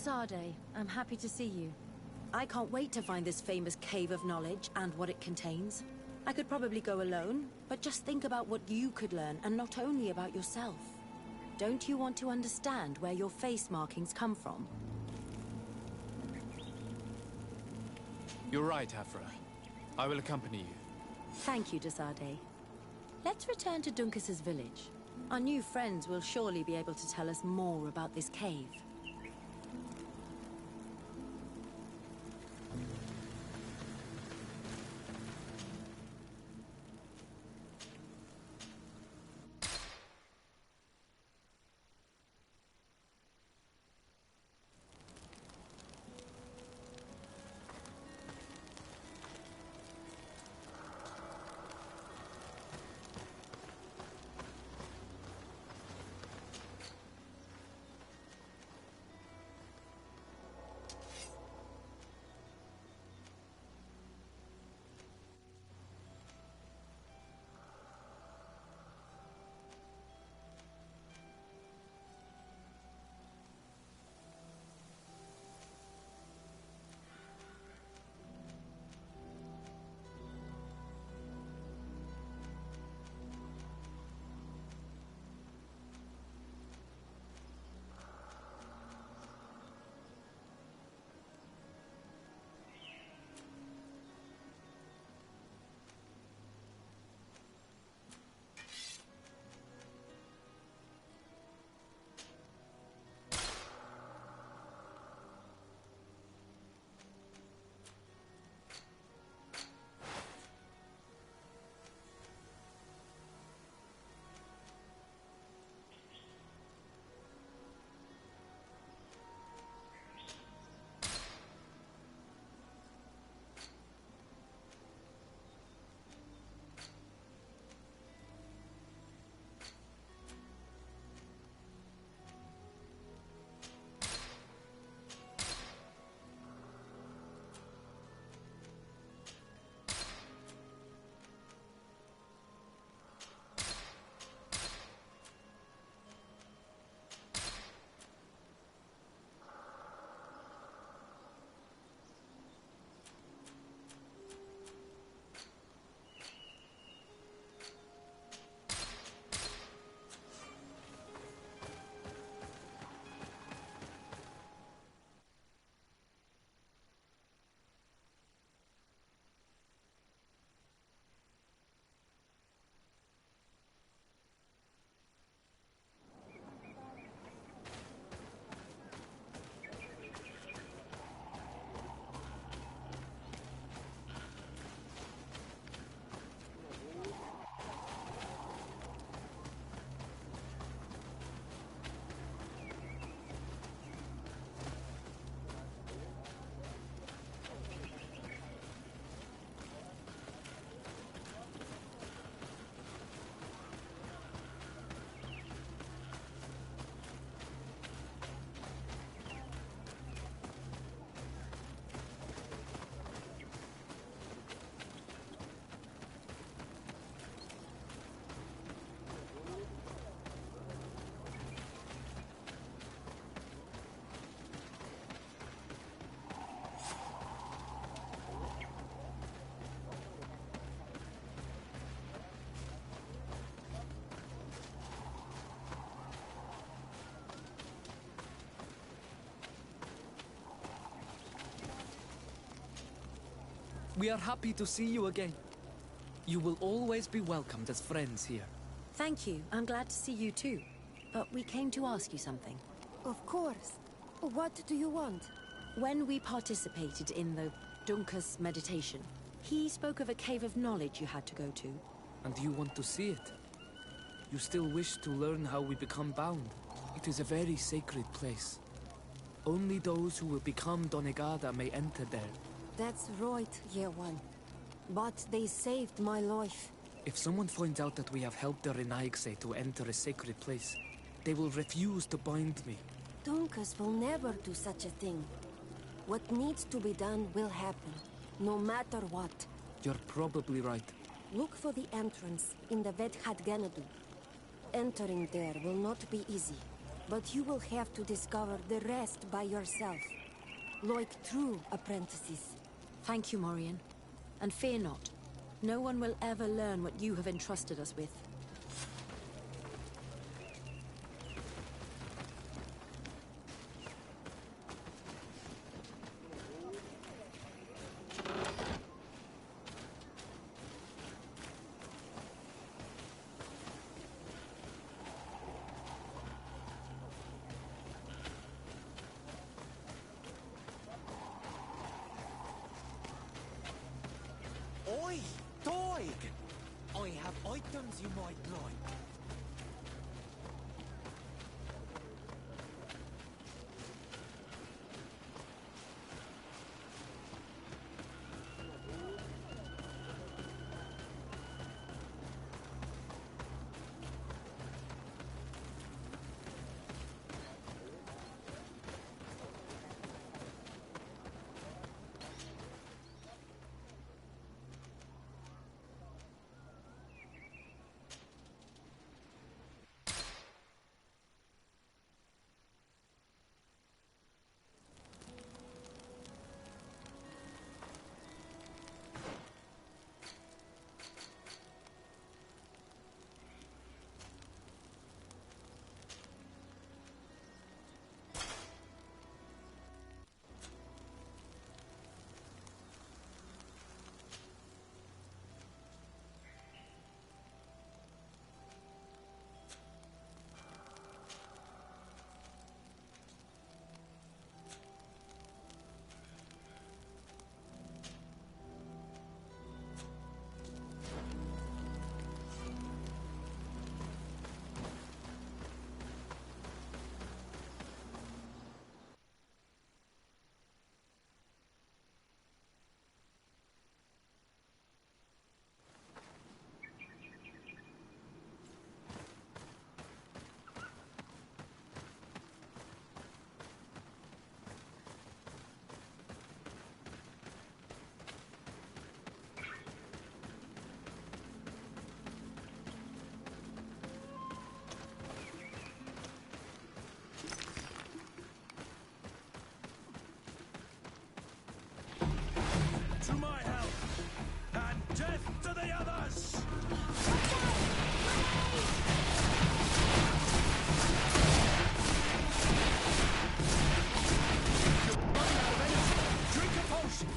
Sade, I'm happy to see you. I can't wait to find this famous cave of knowledge and what it contains. I could probably go alone, but just think about what you could learn, and not only about yourself. Don't you want to understand where your face markings come from? You're right, Afra. I will accompany you. Thank you, Desade. Let's return to Duncas's village. Our new friends will surely be able to tell us more about this cave. We are happy to see you again. You will always be welcomed as friends here. Thank you. I'm glad to see you too. But we came to ask you something. Of course. What do you want? When we participated in the Duncas meditation, he spoke of a cave of knowledge you had to go to. And you want to see it? You still wish to learn how we become bound? It is a very sacred place. Only those who will become Donegada may enter there. That's right, Year One. But they saved my life. If someone finds out that we have helped the Renaigse to enter a sacred place, they will refuse to bind me. Duncas will never do such a thing. What needs to be done will happen, no matter what. You're probably right. Look for the entrance in the Vedhat Ganadu. Entering there will not be easy. But you will have to discover the rest by yourself. Like true apprentices. Thank you, Morian. And fear not. No one will ever learn what you have entrusted us with. Oi, Doig! I have items you might like. To my help! And death to the others! You're running out of energy! Drink a potion!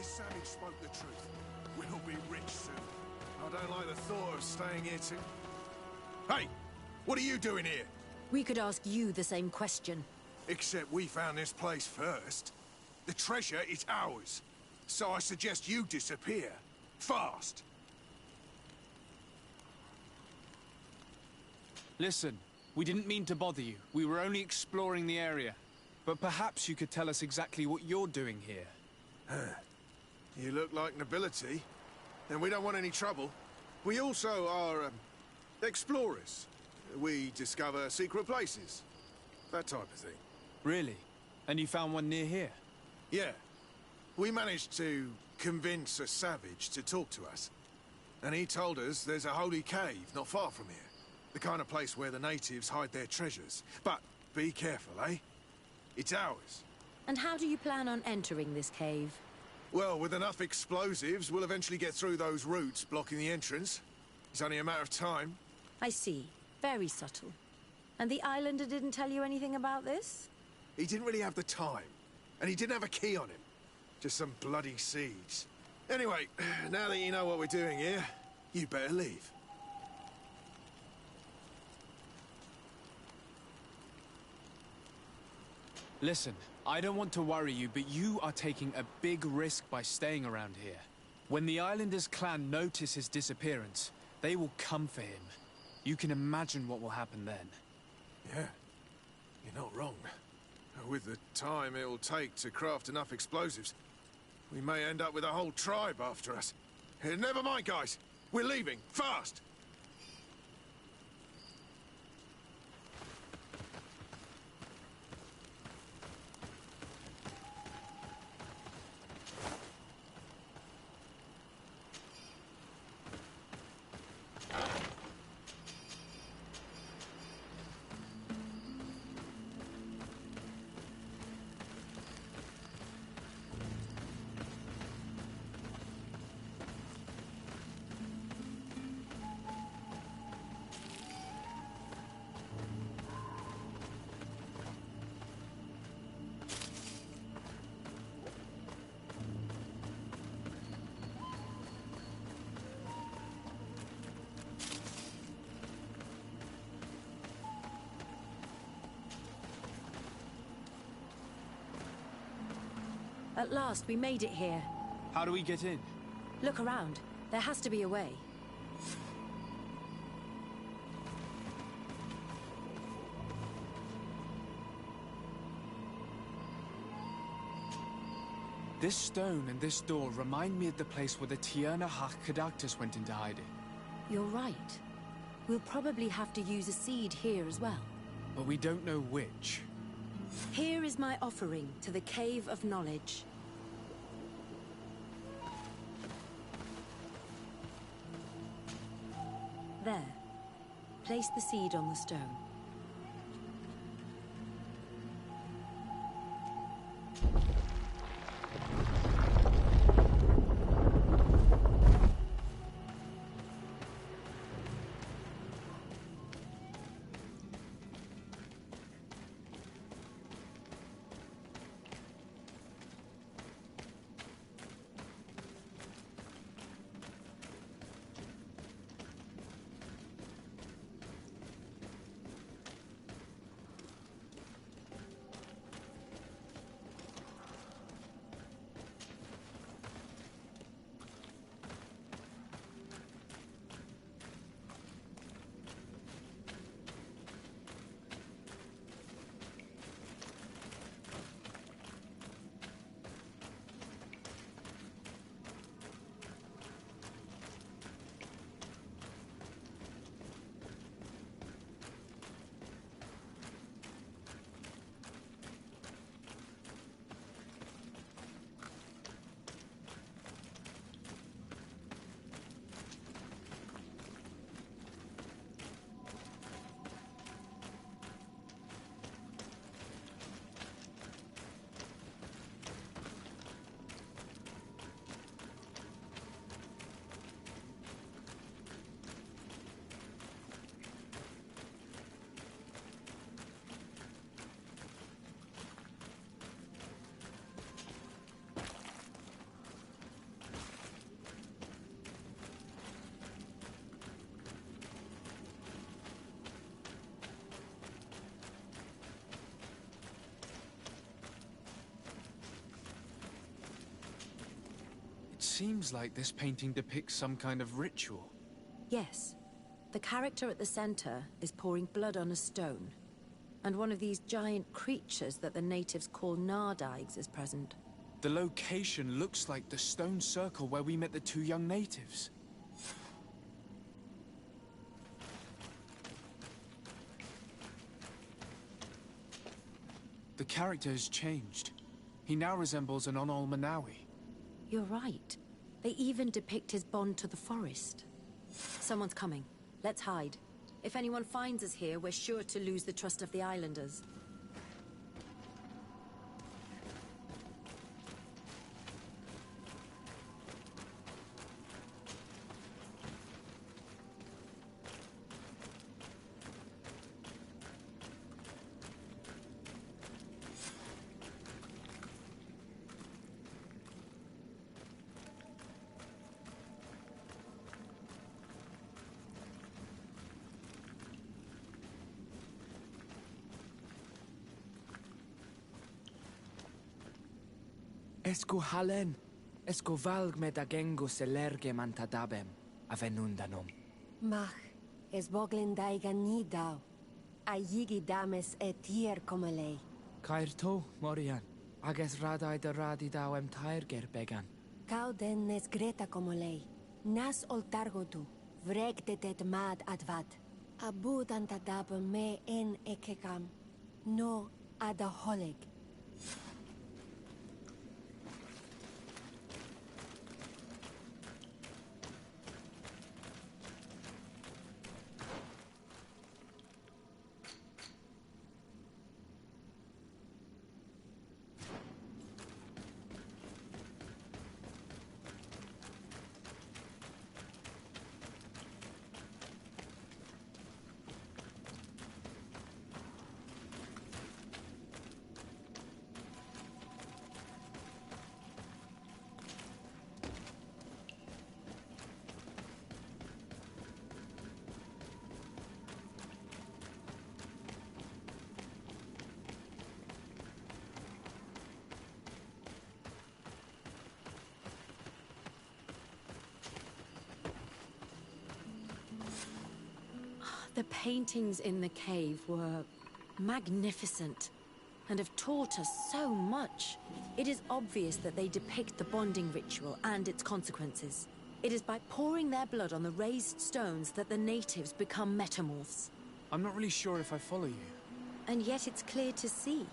Savage spoke the truth. We'll be rich soon. I don't like the thought of staying here too. Hey! What are you doing here? We could ask you the same question. Except we found this place first. The treasure is ours. So I suggest you disappear. Fast! Listen, we didn't mean to bother you. We were only exploring the area. But perhaps you could tell us exactly what you're doing here. You look like nobility. And we don't want any trouble. We also are, explorers. We discover secret places. That type of thing. Really? And you found one near here? Yeah. We managed to convince a savage to talk to us. And he told us there's a holy cave not far from here. The kind of place where the natives hide their treasures. But be careful, eh? It's ours. And how do you plan on entering this cave? Well, with enough explosives, we'll eventually get through those roots blocking the entrance. It's only a matter of time. I see. Very subtle. And the islander didn't tell you anything about this? He didn't really have the time. And he didn't have a key on him. Just some bloody seeds. Anyway, now that you know what we're doing here, you better leave. Listen, I don't want to worry you, but you are taking a big risk by staying around here. When the Islanders' clan notice his disappearance, they will come for him. You can imagine what will happen then. Yeah, you're not wrong. With the time it'll take to craft enough explosives, we may end up with a whole tribe after us. Never mind, guys. We're leaving, fast! At last, we made it here. How do we get in? Look around. There has to be a way. This stone and this door remind me of the place where the Tierna Kadactus went into hiding. You're right. We'll probably have to use a seed here as well. But we don't know which. Here is my offering to the Cave of Knowledge. There. Place the seed on the stone. Seems like this painting depicts some kind of ritual. Yes. The character at the center is pouring blood on a stone. And one of these giant creatures that the natives call Nardigs is present. The location looks like the stone circle where we met the two young natives. The character has changed. He now resembles an Onol Manawi. You're right. They even depict his bond to the forest. Someone's coming. Let's hide. If anyone finds us here, we're sure to lose the trust of the islanders. Esco halen, esco valg med agengo selerge mantadabem, avenundanom. Mach, es boglen daiga ni dau. A yigi dames etier como lei. Cair to, Morian, ages radai de radi dawem tairger began. Cau den nes greta como lei. Nas oltargo tu, vreg de det mad advat. Abud antadab me en ekekam. No adaholeg. The paintings in the cave were magnificent and have taught us so much. It is obvious that they depict the bonding ritual and its consequences. It is by pouring their blood on the raised stones that the natives become metamorphs. I'm not really sure if I follow you. And yet it's clear to see.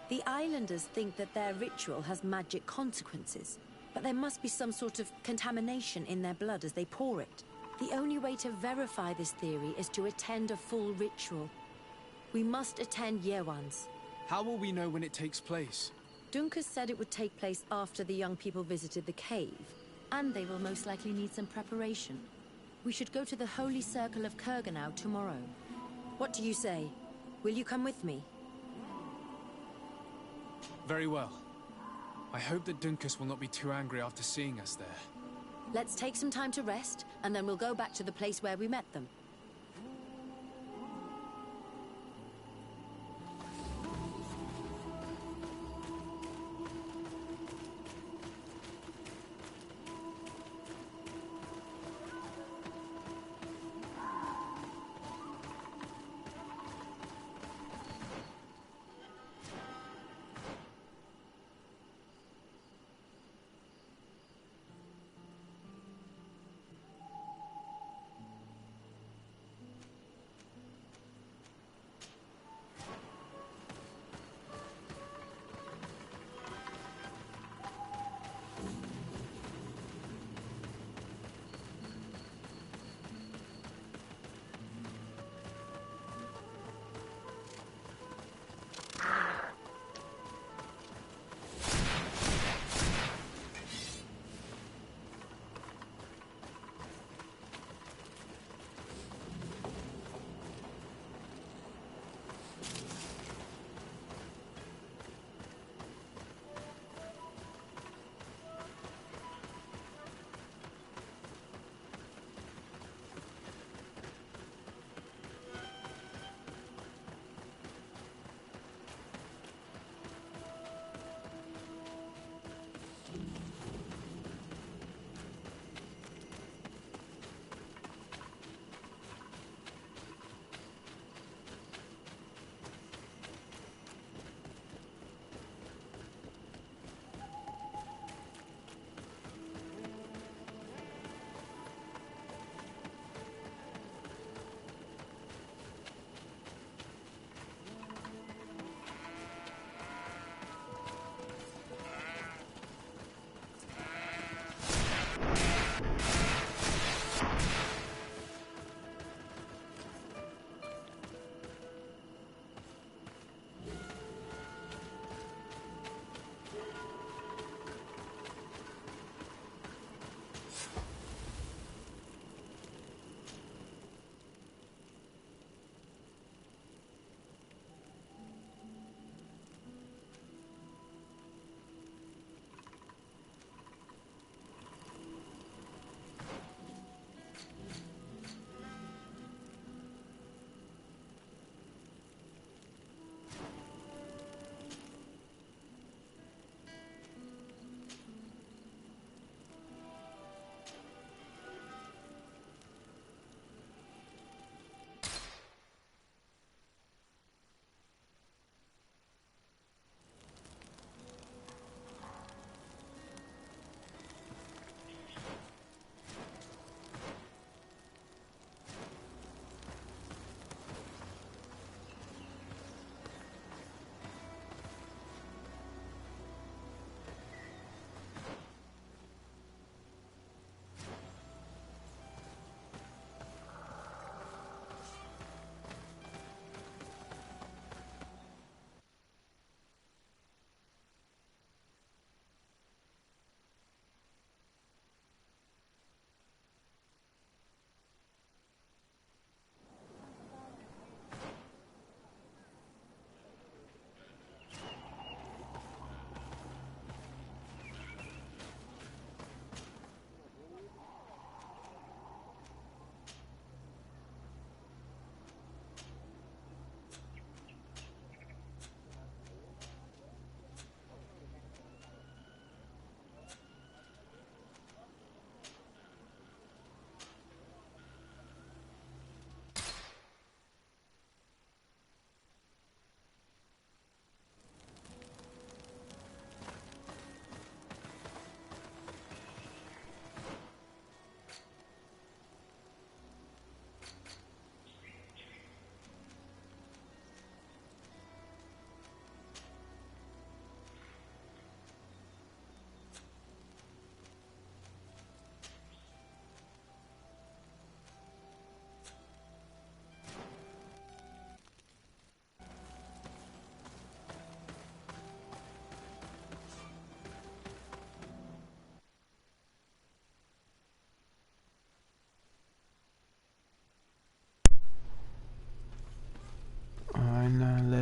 The islanders think that their ritual has magic consequences, but there must be some sort of contamination in their blood as they pour it. The only way to verify this theory is to attend a full ritual. We must attend Yewan's. How will we know when it takes place? Dunkus said it would take place after the young people visited the cave, and they will most likely need some preparation. We should go to the Holy Circle of Kurganau tomorrow. What do you say? Will you come with me? Very well. I hope that Dunkus will not be too angry after seeing us there. Let's take some time to rest, and then we'll go back to the place where we met them.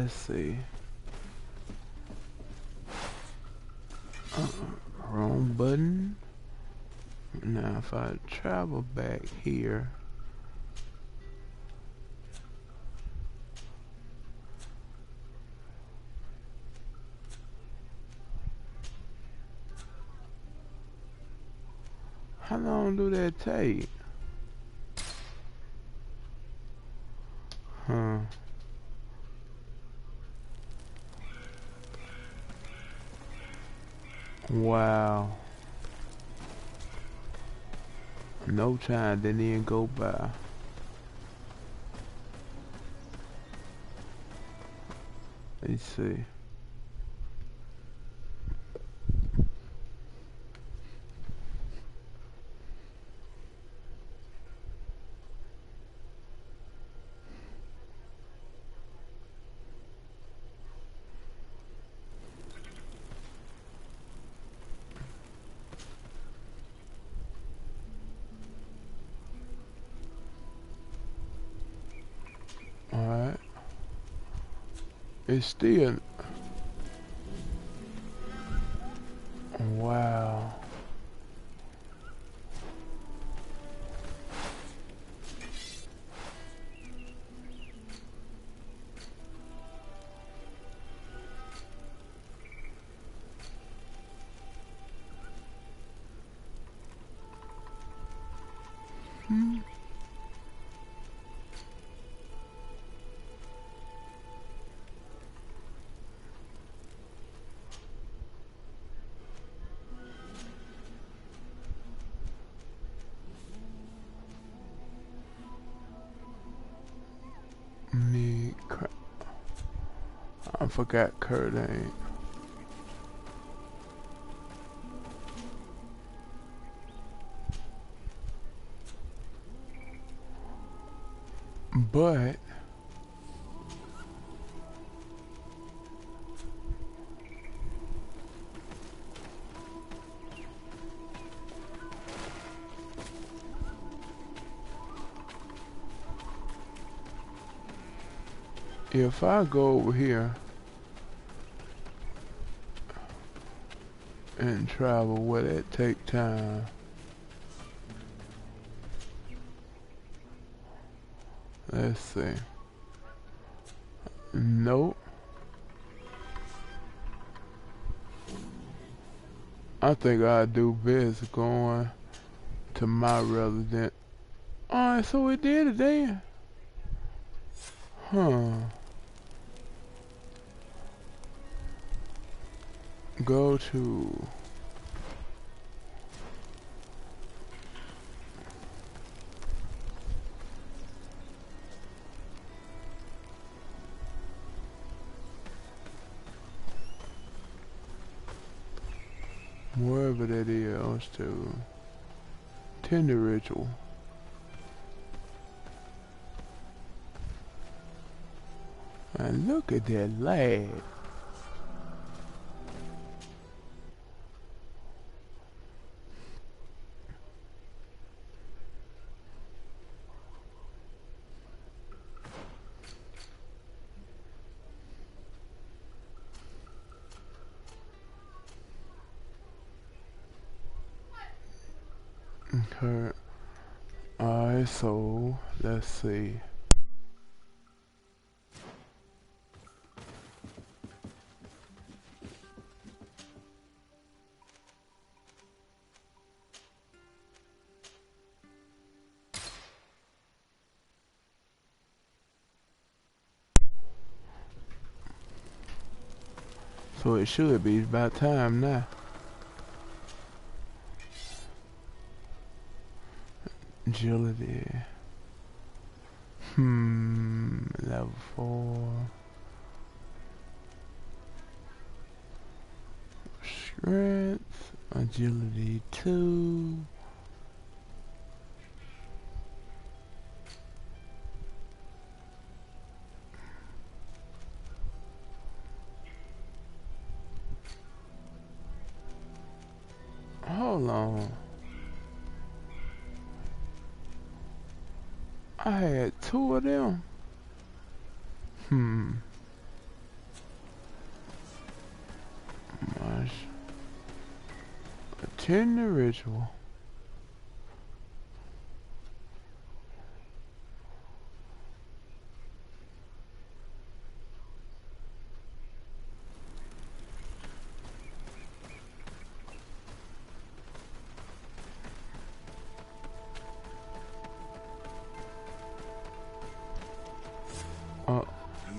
let's see. Wrong button. Now if I travel back here. How long do that take? Huh. Wow. No time didn't even go by. Let's see. Alright. It's still... Wow. I forgot Kurt ain't. But if I go over here and travel, will it take time? Let's see. Nope. I think I'd do best going to my resident. Alright, so we did it then. Huh. Go to... wherever that is to tender ritual. And look at that lad. Okay. Alright, so let's see. So it should be about time now. Agility. Level 4. Strength. Agility 2. Hold on. I had 2 of them. Attend the ritual.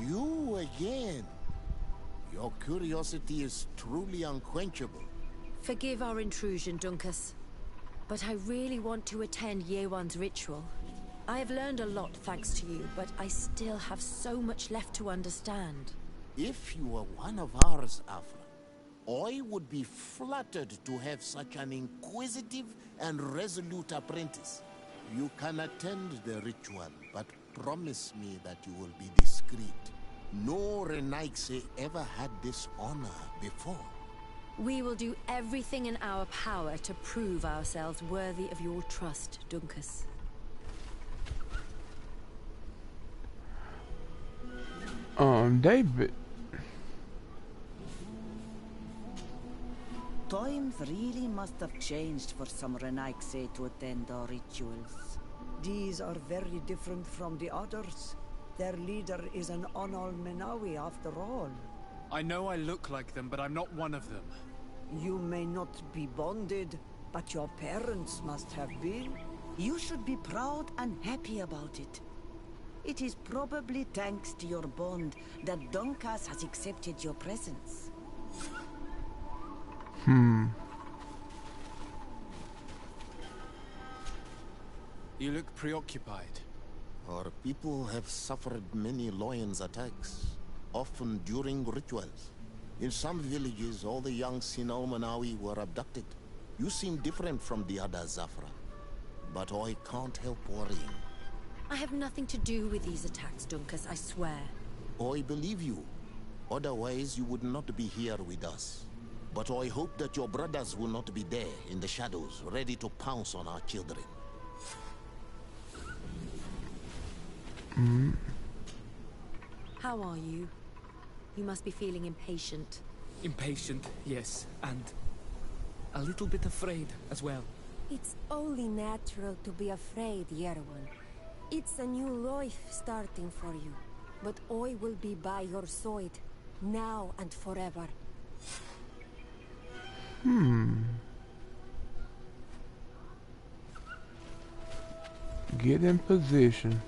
You again. Your curiosity is truly unquenchable. Forgive our intrusion, Dunkus. But I really want to attend Yewan's ritual. I have learned a lot thanks to you, but I still have so much left to understand. If you were one of ours, Afra, I would be flattered to have such an inquisitive and resolute apprentice. You can attend the ritual, but promise me that you will be discreet. No Renaigse ever had this honor before. We will do everything in our power to prove ourselves worthy of your trust, Dunkus. David. Times really must have changed for some Renaigse to attend our rituals. These are very different from the others. Their leader is an Onol Menawi after all. I know I look like them, but I'm not one of them. You may not be bonded, but your parents must have been. You should be proud and happy about it. It is probably thanks to your bond that Dunkas has accepted your presence. You look preoccupied. Our people have suffered many lions attacks, often during rituals. In some villages, all the young Sinal Manawi were abducted. You seem different from the other Zafra, but I can't help worrying. I have nothing to do with these attacks, Dunkus, I swear. I believe you. Otherwise, you would not be here with us. But I hope that your brothers will not be there in the shadows, ready to pounce on our children. How are you? You must be feeling impatient. Impatient, yes, and a little bit afraid as well. It's only natural to be afraid, Yerwan. It's a new life starting for you. But I will be by your side, now and forever. Get in position.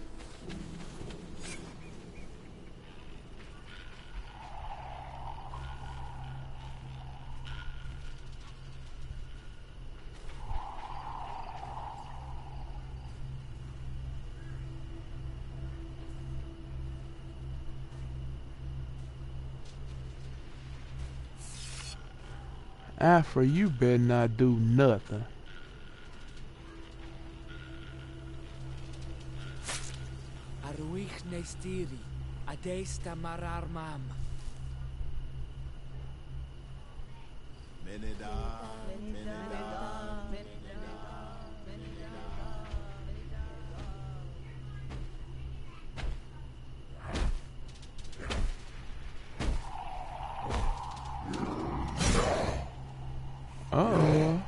Afra, you better not do nothing. Aruich nestiri, adesta marar mam. Meneda, Meneda, Uh-oh.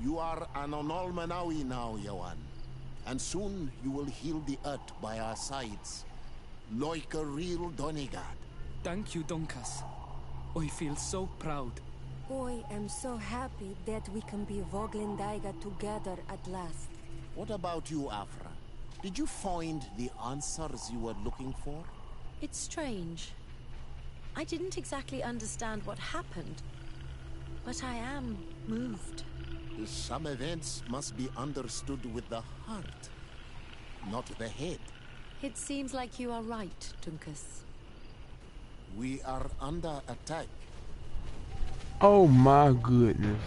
You are an Onol Manawi now, Yawan. And soon you will heal the earth by our sides, like a real Donegard. Thank you, Dunkas. I feel so proud. I am so happy that we can be Voglendaiga together at last. What about you, Afra? Did you find the answers you were looking for? It's strange. I didn't exactly understand what happened, but I am moved. Some events must be understood with the heart, not the head. It seems like you are right, Dunkus. We are under attack. Oh my goodness.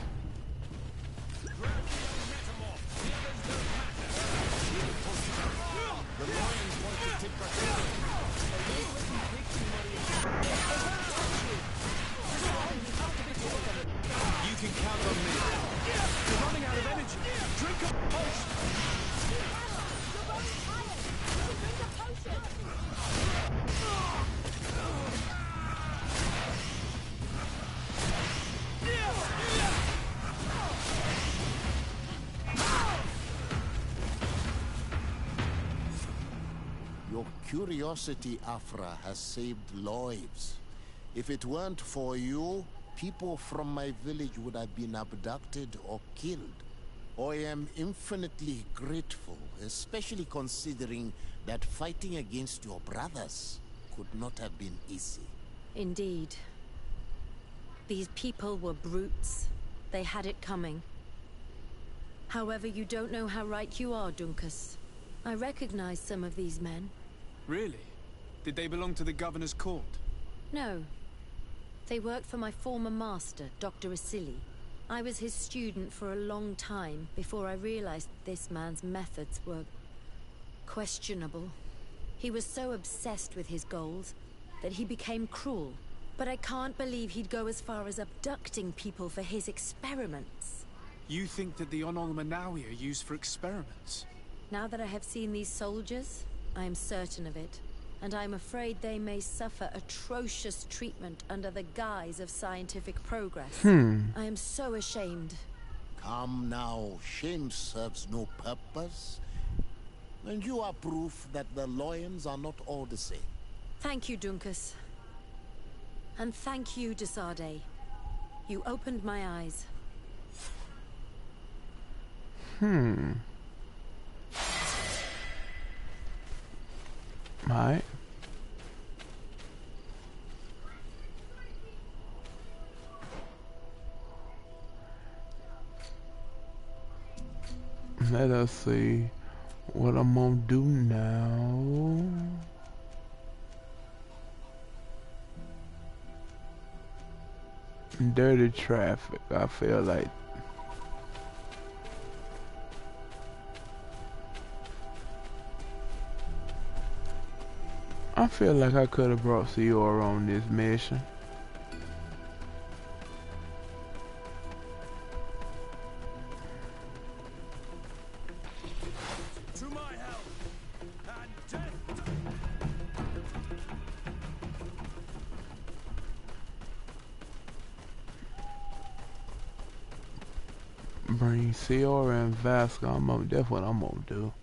Your curiosity, Afra, has saved lives. If it weren't for you, people from my village would have been abducted or killed. I am infinitely grateful, especially considering that fighting against your brothers could not have been easy. Indeed. These people were brutes. They had it coming. However, you don't know how right you are, Dunkus. I recognize some of these men. Really? Did they belong to the governor's court? No. They worked for my former master, Dr. Asili. I was his student for a long time before I realized this man's methods were questionable. He was so obsessed with his goals that he became cruel. But I can't believe he'd go as far as abducting people for his experiments. You think that the Onol Manawi are used for experiments? Now that I have seen these soldiers, I am certain of it. And I'm afraid they may suffer atrocious treatment under the guise of scientific progress. I am so ashamed. Come now, shame serves no purpose. And you are proof that the lions are not all the same. Thank you, Dunkus. And thank you, Desade. You opened my eyes. Alright. Let us see what I'm gonna do now. Dirty traffic, I feel like. I feel like I could have brought Siora on this mission. To my help and death. Bring Siora and Vasco. That's what I'm gonna do.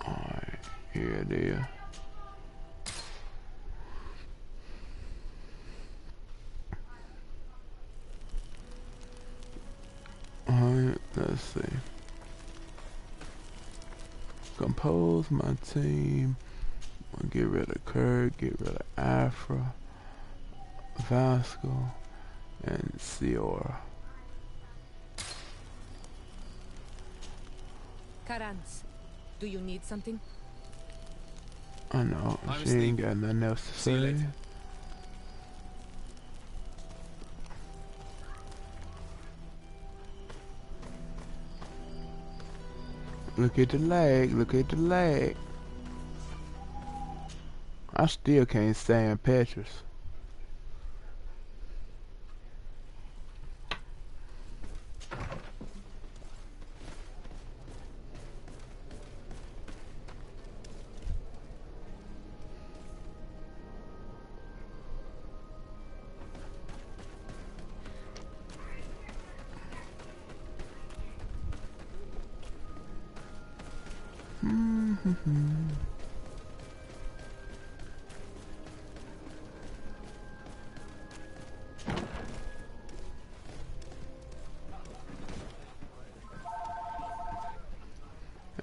Alright, here it is. Alright, let's see. Compose my team. I'll get rid of Kurt, get rid of Afra, Vasco, and Siora. Karans, do you need something? I know, she ain't got nothing else to See you say. later. Look at the lag, look at the lag. I still can't stand Petrus.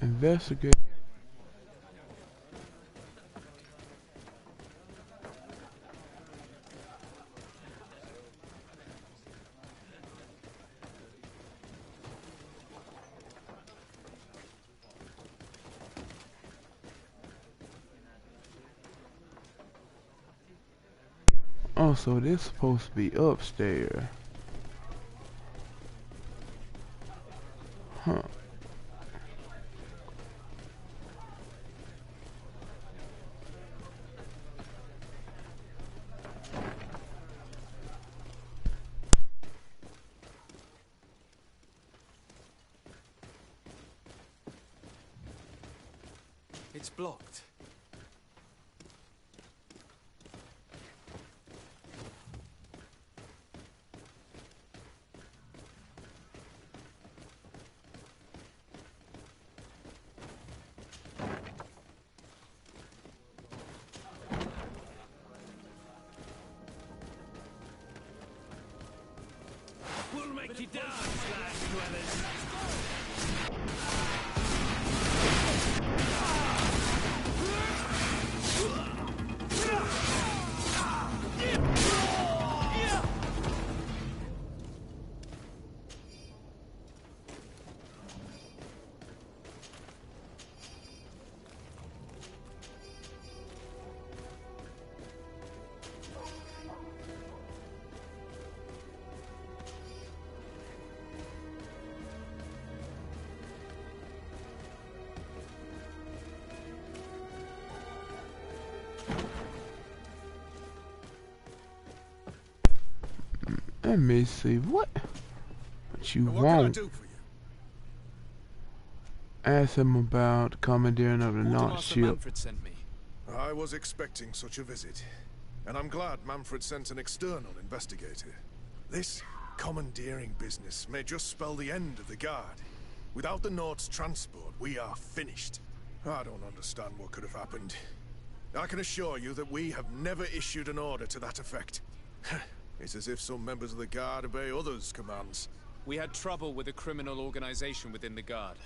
Investigate. Oh, so this is supposed to be upstairs. Huh. It's blocked. We'll make you dance, land dwellers. Let me see what you What want. can I do for you? Ask him about commandeering of the North Quartermaster ship. Manfred sent me. I was expecting such a visit, and I'm glad Manfred sent an external investigator. This commandeering business may just spell the end of the Guard. Without the Nord's transport, we are finished. I don't understand what could have happened. I can assure you that we have never issued an order to that effect. It's as if some members of the Guard obey others' commands. We had trouble with a criminal organization within the Guard.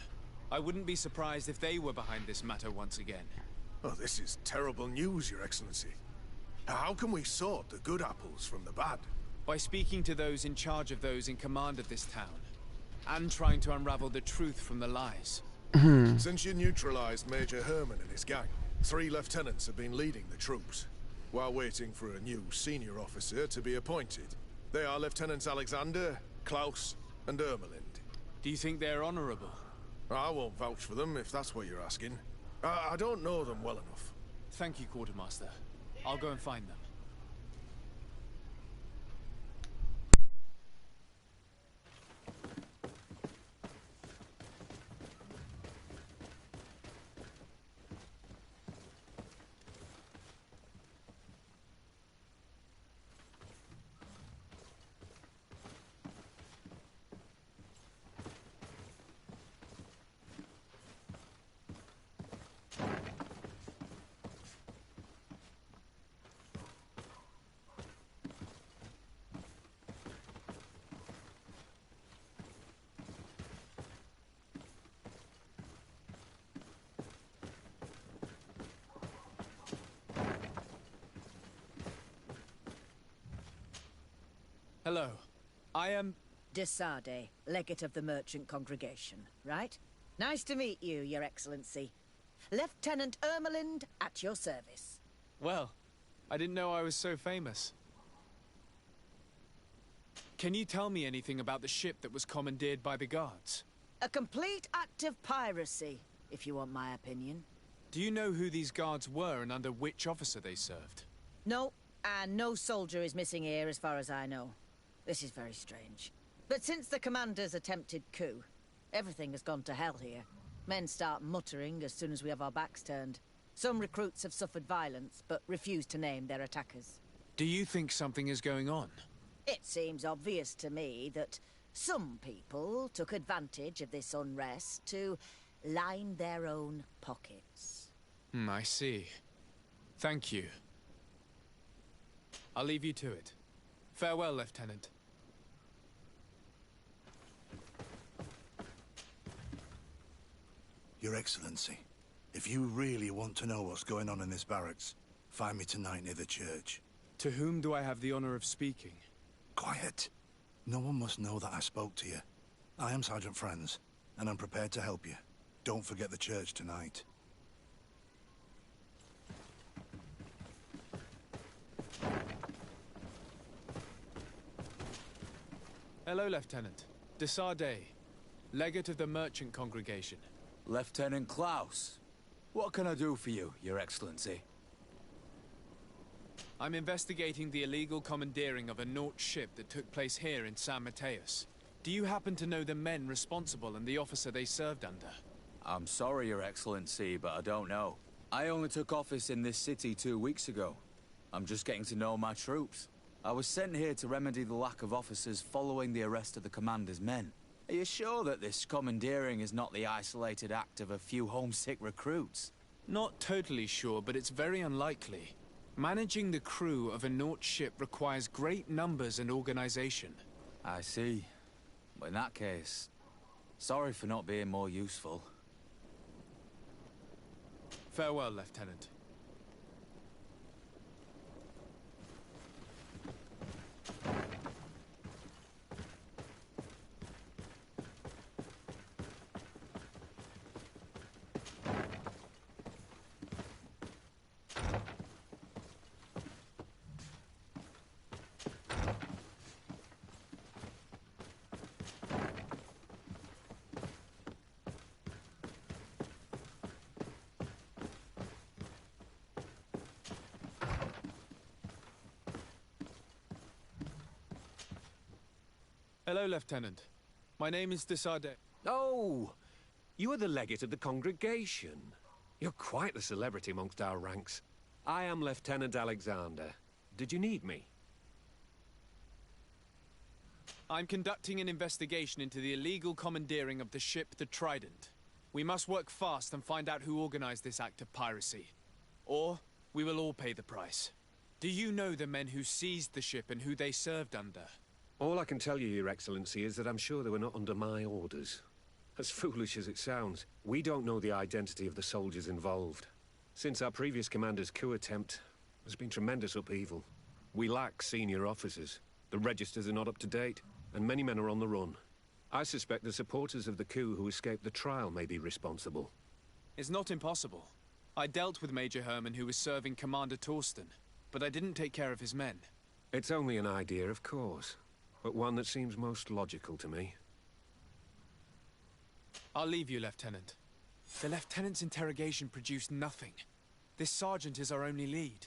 I wouldn't be surprised if they were behind this matter once again. Oh, this is terrible news, Your Excellency. How can we sort the good apples from the bad? By speaking to those in charge of those in command of this town, and trying to unravel the truth from the lies. Since you neutralized Major Herman and his gang, 3 lieutenants have been leading the troops, while waiting for a new senior officer to be appointed. They are Lieutenants Alexander, Klaus, and Ermelind. Do you think they're honorable? I won't vouch for them, if that's what you're asking. I don't know them well enough. Thank you, Quartermaster. I'll go and find them. Hello. I am... Desade, legate of the merchant congregation, right? Nice to meet you, Your Excellency. Lieutenant Ermelind, at your service. Well, I didn't know I was so famous. Can you tell me anything about the ship that was commandeered by the guards? A complete act of piracy, if you want my opinion. Do you know who these guards were and under which officer they served? No, and no soldier is missing here as far as I know. This is very strange. But since the commander's attempted coup, everything has gone to hell here. Men start muttering as soon as we have our backs turned. Some recruits have suffered violence, but refuse to name their attackers. Do you think something is going on? It seems obvious to me that some people took advantage of this unrest to line their own pockets. I see. Thank you. I'll leave you to it. Farewell, Lieutenant. Your Excellency, if you really want to know what's going on in this barracks, find me tonight near the church. To whom do I have the honor of speaking? Quiet. No one must know that I spoke to you. I am Sergeant Franz, and I'm prepared to help you. Don't forget the church tonight. Hello, Lieutenant. Desade, legate of the merchant congregation. Lieutenant Klaus, what can I do for you, Your Excellency? I'm investigating the illegal commandeering of a Nort ship that took place here in San Mateus. Do you happen to know the men responsible and the officer they served under? I'm sorry, Your Excellency, but I don't know. I only took office in this city 2 weeks ago. I'm just getting to know my troops. I was sent here to remedy the lack of officers following the arrest of the commander's men. Are you sure that this commandeering is not the isolated act of a few homesick recruits? Not totally sure, but it's very unlikely. Managing the crew of a Naut ship requires great numbers and organization. I see. But in that case, sorry for not being more useful. Farewell, Lieutenant. Hello, Lieutenant. My name is Desade. Oh, you are the legate of the congregation. You're quite the celebrity amongst our ranks. I am Lieutenant Alexander. Did you need me? I'm conducting an investigation into the illegal commandeering of the ship the Trident. We must work fast and find out who organized this act of piracy. Or we will all pay the price. Do you know the men who seized the ship and who they served under? All I can tell you, Your Excellency, is that I'm sure they were not under my orders. As foolish as it sounds, we don't know the identity of the soldiers involved. Since our previous commander's coup attempt, there's been tremendous upheaval. We lack senior officers. The registers are not up to date, and many men are on the run. I suspect the supporters of the coup who escaped the trial may be responsible. It's not impossible. I dealt with Major Herman, who was serving Commander Torsten, but I didn't take care of his men. It's only an idea, of course, but one that seems most logical to me. I'll leave you, Lieutenant. The Lieutenant's interrogation produced nothing. This sergeant is our only lead.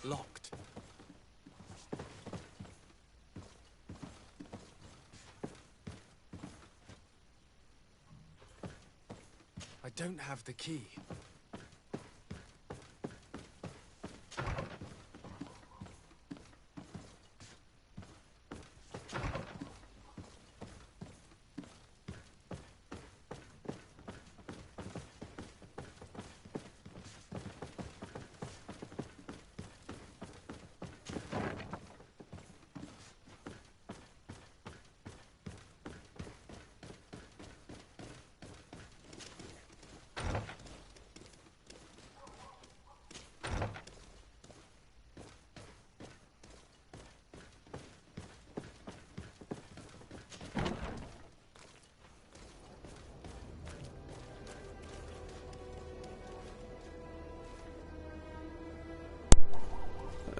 Locked. I don't have the key.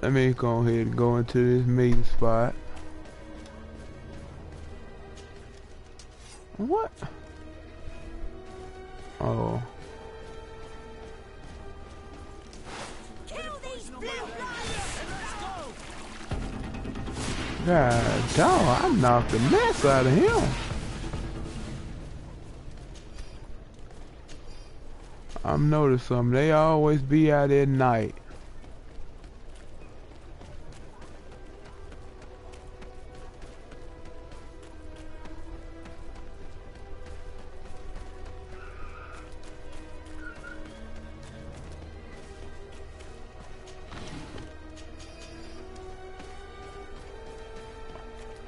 Let me go ahead and go into this meeting spot. What? Oh. God dog, I knocked the mess out of him. I've noticed something. They always be out at night.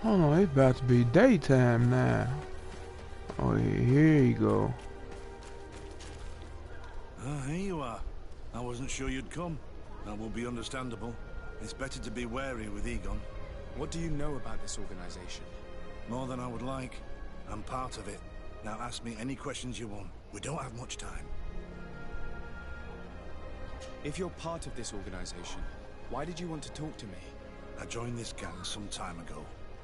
Oh no, it's about to be daytime now. Oh yeah, here you go. Here you are. I wasn't sure you'd come. That will be understandable. It's better to be wary with Egon. What do you know about this organization? More than I would like. I'm part of it. Now ask me any questions you want. We don't have much time. If you're part of this organization, why did you want to talk to me? I joined this gang some time ago,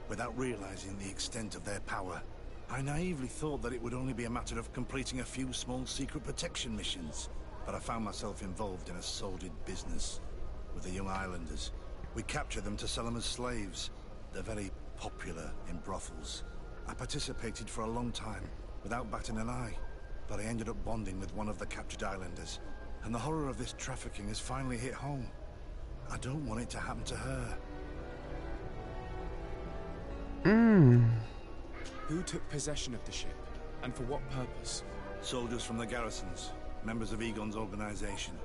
without realizing the extent of their power. I naively thought that it would only be a matter of completing a few small secret protection missions, but I found myself involved in a sordid business with the young islanders. We captured them to sell them as slaves. They're very popular in brothels. I participated for a long time, without batting an eye, but I ended up bonding with one of the captured islanders, and the horror of this trafficking has finally hit home. I don't want it to happen to her. Who took possession of the ship, and for what purpose? Soldiers from the garrisons, members of Egon's organization.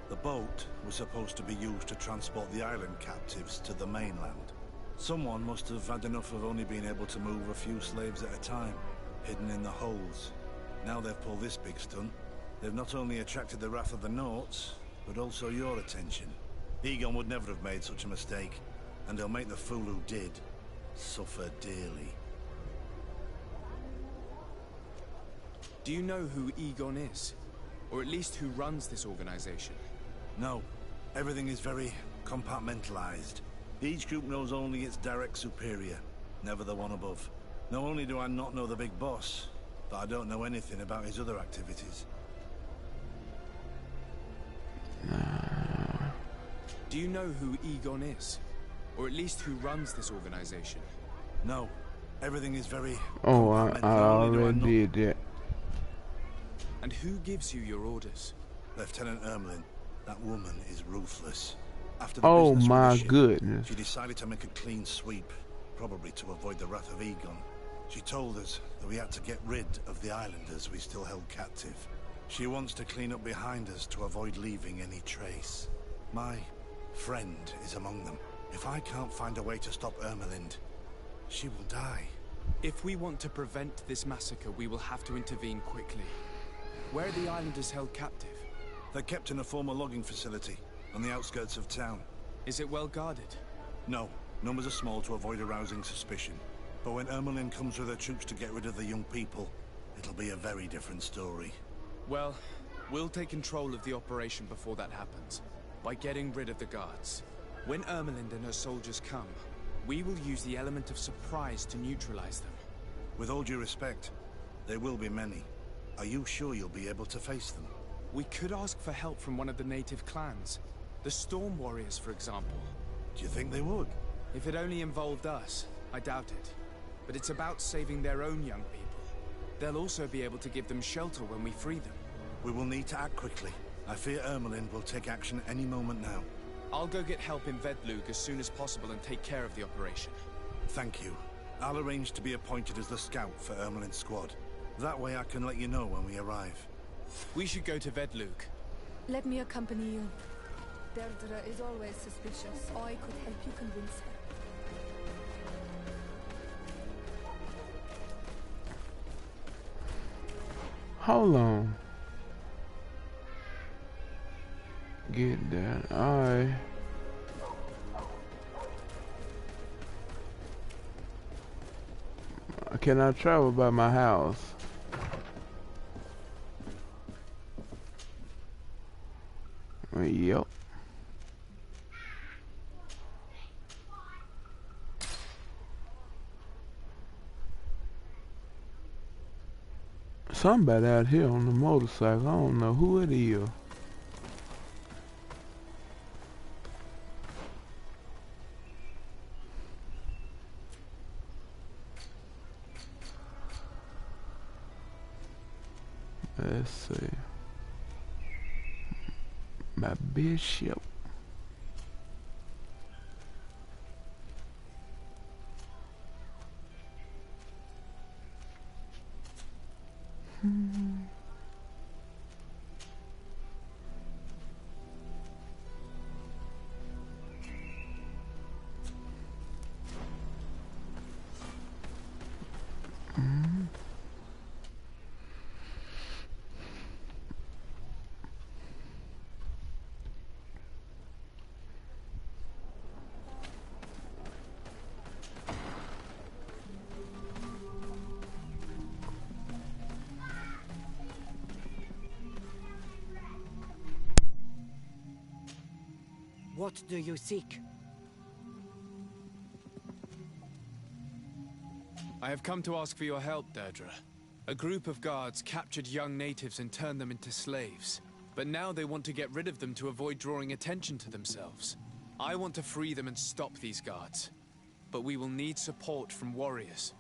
The boat was supposed to be used to transport the island captives to the mainland. Someone must have had enough of only being able to move a few slaves at a time, hidden in the holds. Now they've pulled this big stunt. They've not only attracted the wrath of the Nauts, but also your attention. Egon would never have made such a mistake, and he'll make the fool who did suffer dearly. Do you know who Egon is? Or at least who runs this organization? No. Everything is very compartmentalized. Each group knows only its direct superior, never the one above. Not only do I not know the big boss, but I don't know anything about his other activities. Do you know who Egon is? Or at least who runs this organization? No. Everything is very... Oh, I already did that. And who gives you your orders? Lieutenant Ermelin. That woman is ruthless. After the oh business my with the ship, goodness. She decided to make a clean sweep, probably to avoid the wrath of Egon. She told us that we had to get rid of the islanders we still held captive. She wants to clean up behind us to avoid leaving any trace. My friend is among them. If I can't find a way to stop Ermelind, she will die. If we want to prevent this massacre, we will have to intervene quickly. Where are the islanders held captive? They're kept in a former logging facility on the outskirts of town. Is it well guarded? No. Numbers are small to avoid arousing suspicion. But when Ermelin comes with her troops to get rid of the young people, it'll be a very different story. Well, we'll take control of the operation before that happens, by getting rid of the guards. When Ermelind and her soldiers come, we will use the element of surprise to neutralize them. With all due respect, there will be many. Are you sure you'll be able to face them? We could ask for help from one of the native clans. The Storm Warriors, for example. Do you think they would? If it only involved us, I doubt it. But it's about saving their own young people. They'll also be able to give them shelter when we free them. We will need to act quickly. I fear Ermelin will take action any moment now. I'll go get help in Vedlug as soon as possible and take care of the operation. Thank you. I'll arrange to be appointed as the scout for Ermelin's squad. That way I can let you know when we arrive. We should go to Vedlug. Let me accompany you. Deirdre is always suspicious. I could help you convince her. Hold on. Get that. Alright. Can I travel by my house? Yep. Somebody out here on the motorcycle. I don't know who it is. Let's see. My bishop. What do you seek? I have come to ask for your help, Deirdre. A group of guards captured young natives and turned them into slaves. But now they want to get rid of them to avoid drawing attention to themselves. I want to free them and stop these guards. but we will need support from warriors.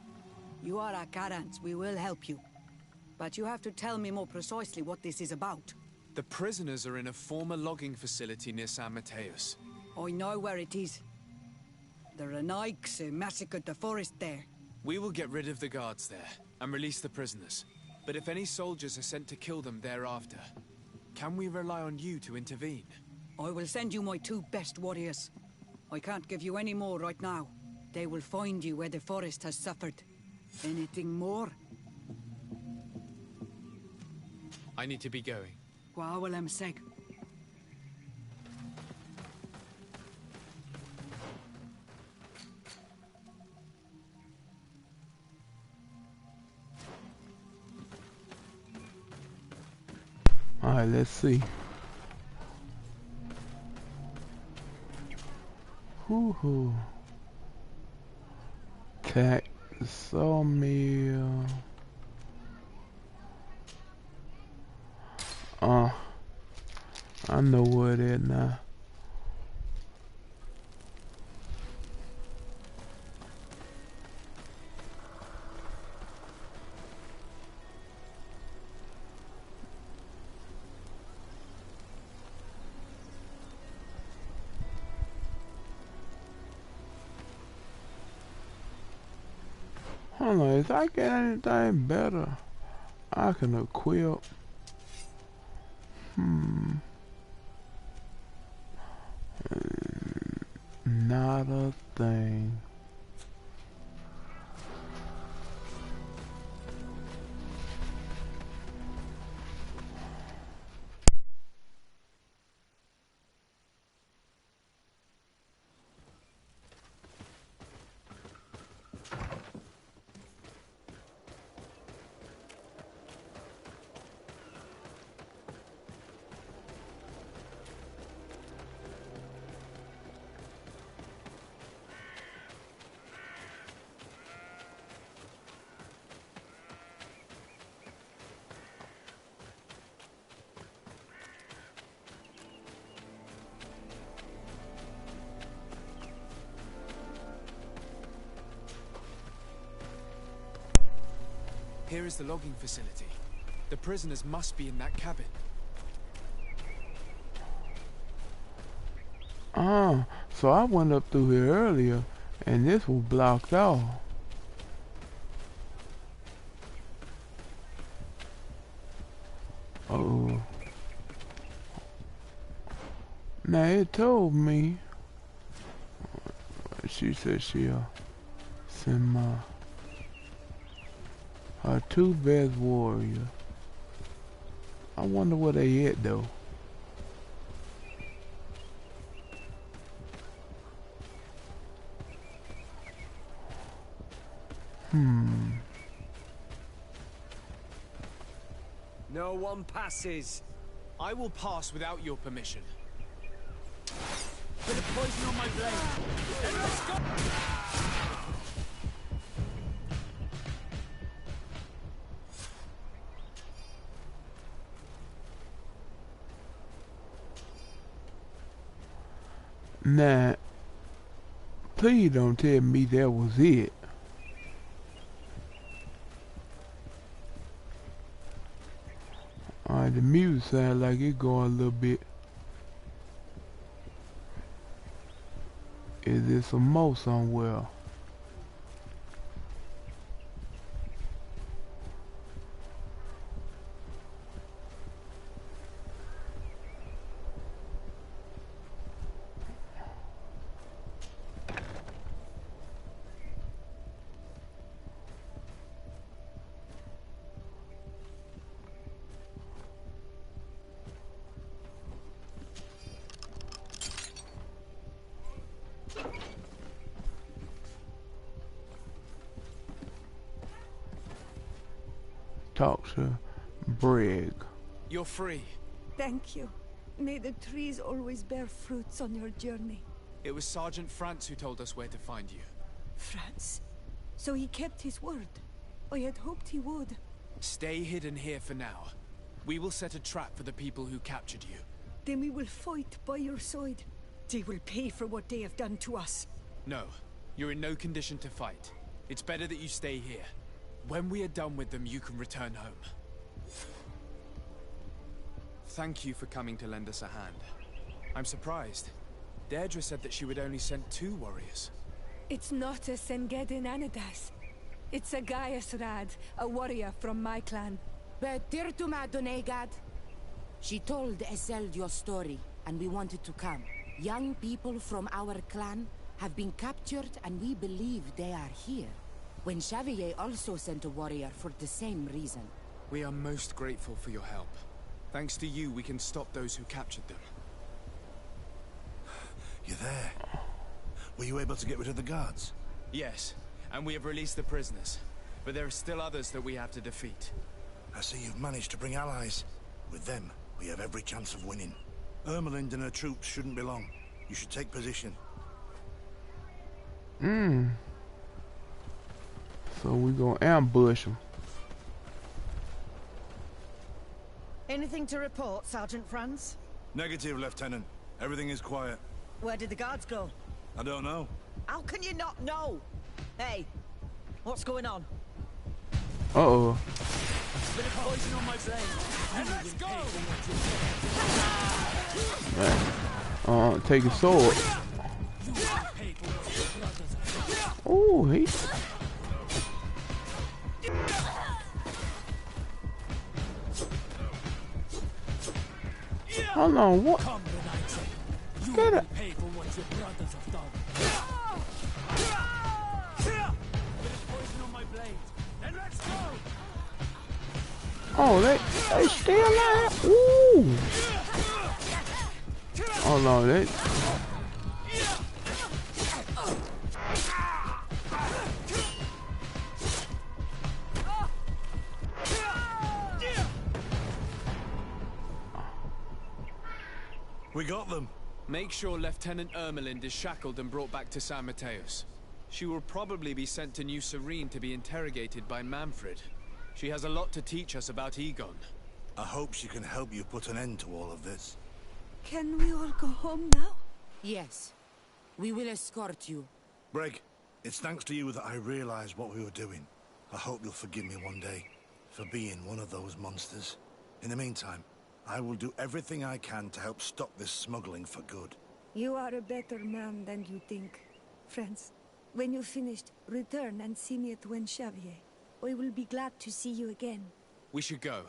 You are a Garant. We will help you. But you have to tell me more precisely what this is about. The prisoners are in a former logging facility near San Mateus. I know where it is. The Renaiks massacred the forest there. We will get rid of the guards there and release the prisoners. But if any soldiers are sent to kill them thereafter, can we rely on you to intervene? I will send you my 2 best warriors. I can't give you any more right now. They will find you where the forest has suffered. Anything more? I need to be going. Well, I'm sick. Alright, let's see. Hoo-hoo. Tack the sawmill. I know where it is now. Hold on, if I get anything better, I can equip. Not a thing. Here is the logging facility. The prisoners must be in that cabin. So I went up through here earlier, and this was blocked off. Oh. Now it told me. She said she'll send her 2 best warriors. I wonder where they at though. No one passes. I will pass without your permission. Bit of poison on my blade. Then let's go. Nah, please don't tell me that was it. Alright, the music sounds like it going a little bit. Is there some more somewhere? Talk to Brig. You're free. Thank you. May the trees always bear fruits on your journey. It was Sergeant France who told us where to find you. France? So he kept his word. I had hoped he would. Stay hidden here for now. We will set a trap for the people who captured you. Then we will fight by your side. They will pay for what they have done to us. No. You're in no condition to fight. It's better that you stay here. When we are done with them, you can return home. Thank you for coming to lend us a hand. I'm surprised. Deirdre said that she would only send 2 warriors. It's not a Sengedin Anidas. It's a Gaius Rad, a warrior from my clan. Betirtuma Donegad. She told Eseld your story, and we wanted to come. Young people from our clan have been captured, and we believe they are here. When Xavier also sent a warrior for the same reason. We are most grateful for your help. Thanks to you, we can stop those who captured them. You're there. Were you able to get rid of the guards? Yes, and we have released the prisoners. But there are still others that we have to defeat. I see you've managed to bring allies. With them, we have every chance of winning. Ermelind and her troops shouldn't be long. You should take position. So we gonna ambush them. Anything to report, Sergeant Franz? Negative, Lieutenant. Everything is quiet. Where did the guards go? I don't know. How can you not know? Hey, what's going on? Uh-oh. Bit of poison on my blade. And let's go! Man. Take a sword. Oh, he... Hold on, what? Get it. Oh, they still alive. Ooh. Oh no, they. We got them. Make sure Lieutenant Ermelind is shackled and brought back to San Mateus. She will probably be sent to New Serene to be interrogated by Manfred. She has a lot to teach us about Egon. I hope she can help you put an end to all of this. Can we all go home now? Yes. We will escort you. Breg, it's thanks to you that I realized what we were doing. I hope you'll forgive me one day for being one of those monsters. In the meantime, I will do everything I can to help stop this smuggling for good. You are a better man than you think. Friends, when you're finished, return and see me at Xavier. I will be glad to see you again. We should go.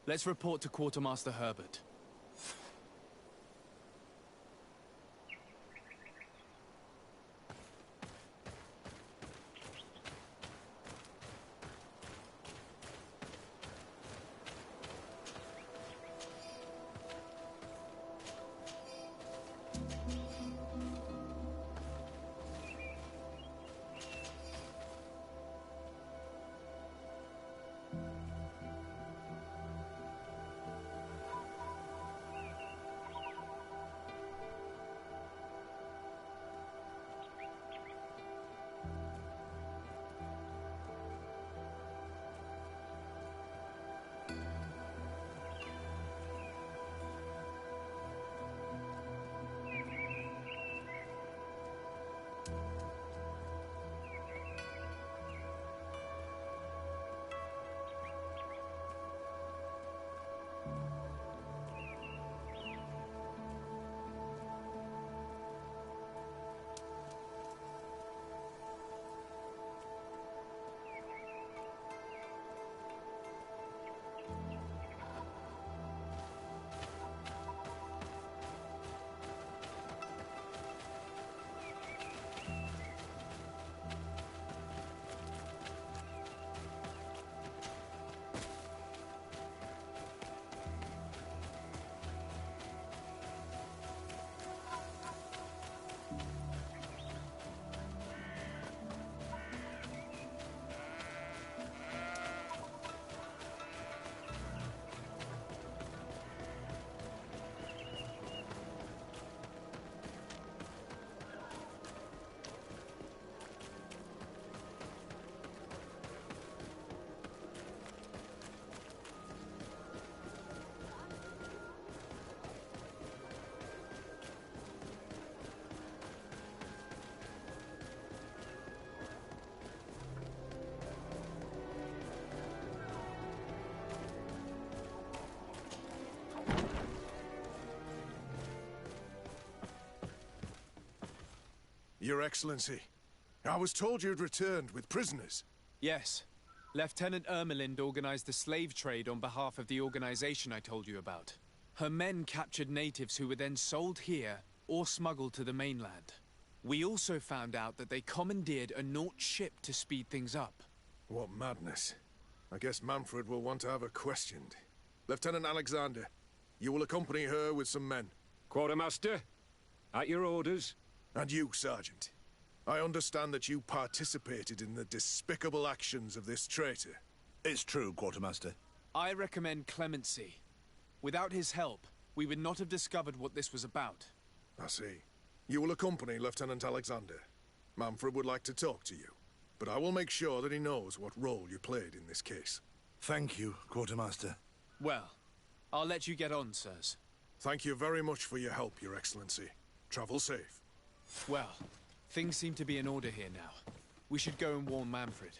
Let's report to Quartermaster Herbert. Your Excellency, I was told you'd returned with prisoners. Yes. Lieutenant Ermelind organized the slave trade on behalf of the organization I told you about. Her men captured natives who were then sold here or smuggled to the mainland. We also found out that they commandeered a Naut ship to speed things up. What madness. I guess Manfred will want to have her questioned. Lieutenant Alexander, you will accompany her with some men. Quartermaster, at your orders. And you, Sergeant. I understand that you participated in the despicable actions of this traitor. It's true, Quartermaster. I recommend clemency. Without his help, we would not have discovered what this was about. I see. You will accompany Lieutenant Alexander. Manfred would like to talk to you, but I will make sure that he knows what role you played in this case. Thank you, Quartermaster. Well, I'll let you get on, sirs. Thank you very much for your help, Your Excellency. Travel safe. Well, things seem to be in order here now. We should go and warn Manfred.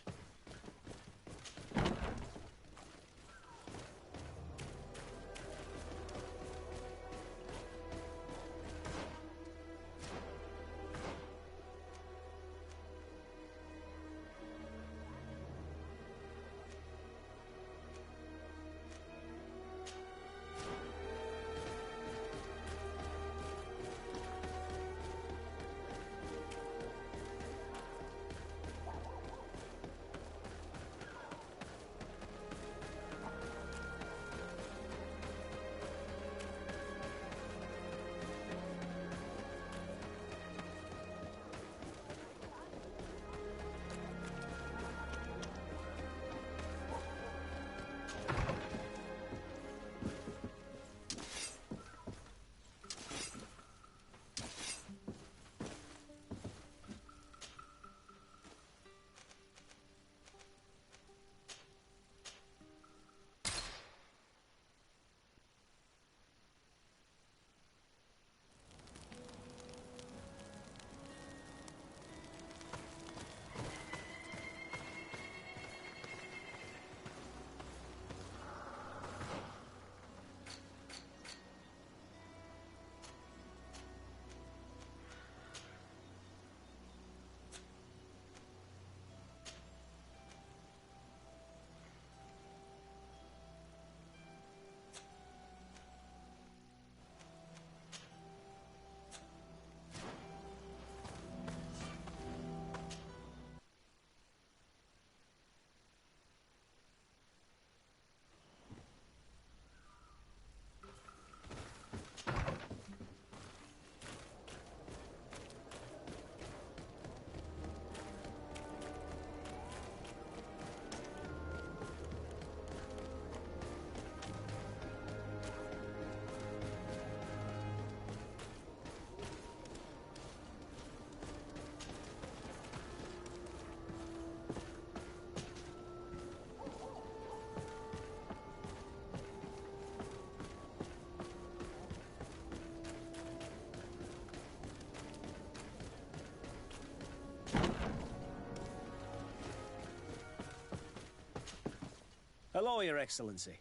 Hello, Your Excellency.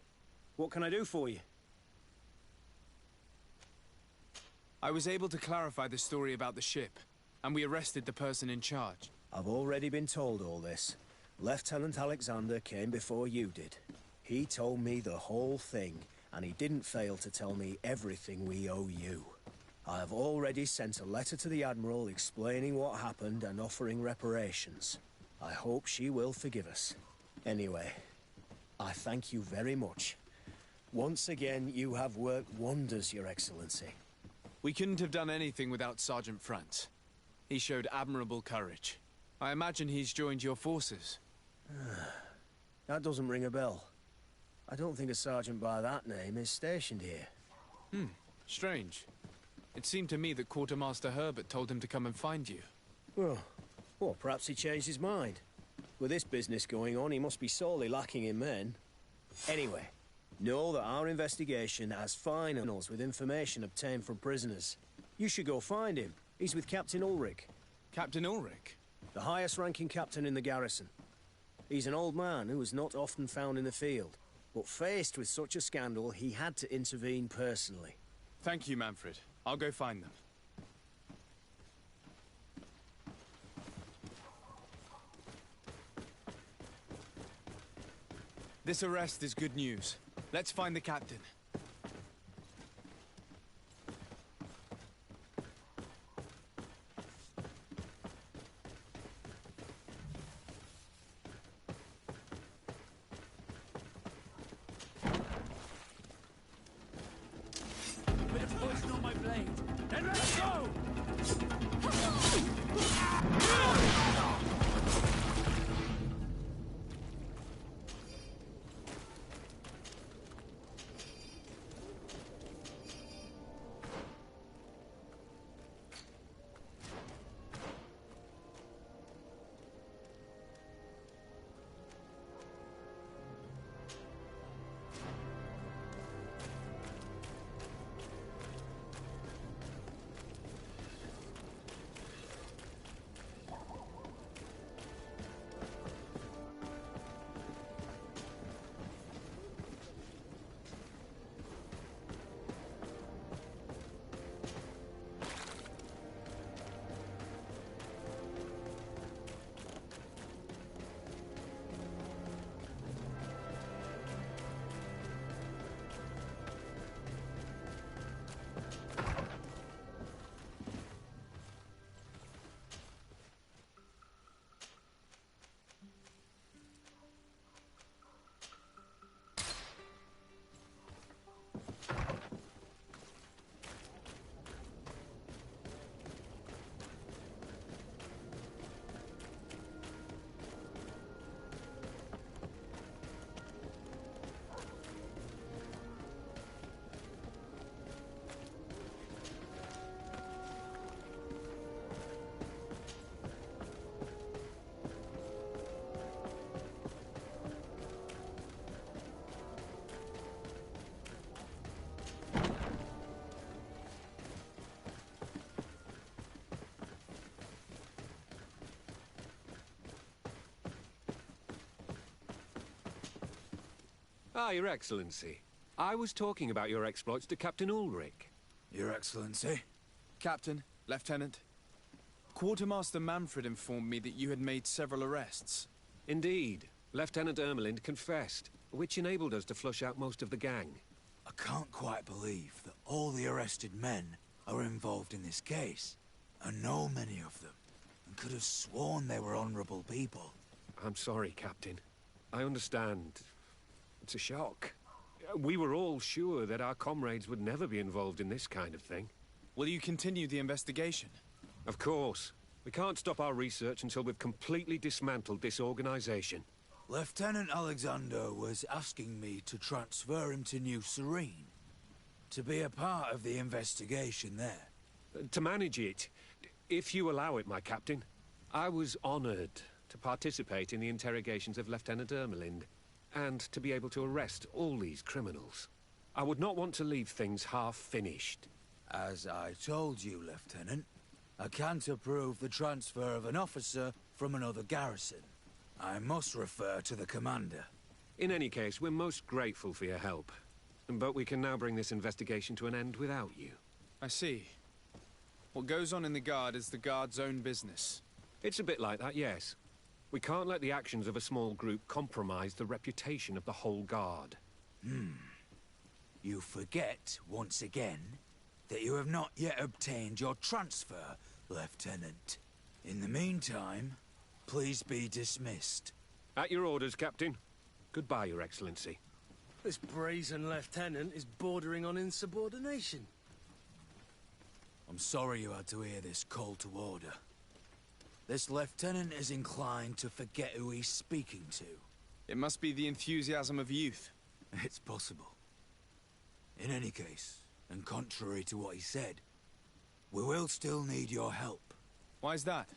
What can I do for you? I was able to clarify the story about the ship, and we arrested the person in charge. I've already been told all this. Lieutenant Alexander came before you did. He told me the whole thing, and he didn't fail to tell me everything we owe you. I have already sent a letter to the Admiral explaining what happened and offering reparations. I hope she will forgive us. Anyway, I thank you very much. Once again, you have worked wonders, Your Excellency. We couldn't have done anything without Sergeant Frantz. He showed admirable courage. I imagine he's joined your forces. That doesn't ring a bell. I don't think a sergeant by that name is stationed here. Strange. It seemed to me that Quartermaster Herbert told him to come and find you. Well, perhaps he changed his mind. With this business going on, he must be sorely lacking in men. Anyway, know that our investigation has finals with information obtained from prisoners. You should go find him. He's with Captain Ulrich. Captain Ulrich? The highest-ranking captain in the garrison. He's an old man who is not often found in the field, but faced with such a scandal, he had to intervene personally. Thank you, Manfred. I'll go find them. This arrest is good news. Let's find the captain. Bit of poison on my blade. Then let's go! Ah, Your Excellency. I was talking about your exploits to Captain Ulrich. Your Excellency? Captain, Lieutenant. Quartermaster Manfred informed me that you had made several arrests. Indeed. Lieutenant Ermelind confessed, which enabled us to flush out most of the gang. I can't quite believe that all the arrested men are involved in this case. I know many of them, and could have sworn they were honorable people. I'm sorry, Captain. I understand. It's a shock. We were all sure that our comrades would never be involved in this kind of thing. Will you continue the investigation? Of course. We can't stop our research until we've completely dismantled this organization. Lieutenant Alexander was asking me to transfer him to New Serene, to be a part of the investigation there. To manage it, if you allow it, my captain. I was honored to participate in the interrogations of Lieutenant Ermelind, and to be able to arrest all these criminals. I would not want to leave things half-finished. As I told you, Lieutenant, I can't approve the transfer of an officer from another garrison. I must refer to the commander. In any case, we're most grateful for your help. But we can now bring this investigation to an end without you. I see. What goes on in the Guard is the Guard's own business. It's a bit like that, yes. We can't let the actions of a small group compromise the reputation of the whole Guard. You forget, once again, that you have not yet obtained your transfer, Lieutenant. In the meantime, please be dismissed. At your orders, Captain. Goodbye, Your Excellency. This brazen lieutenant is bordering on insubordination. I'm sorry you had to hear this call to order. This lieutenant is inclined to forget who he's speaking to. It must be the enthusiasm of youth. It's possible. In any case, and contrary to what he said, we will still need your help. Why's that?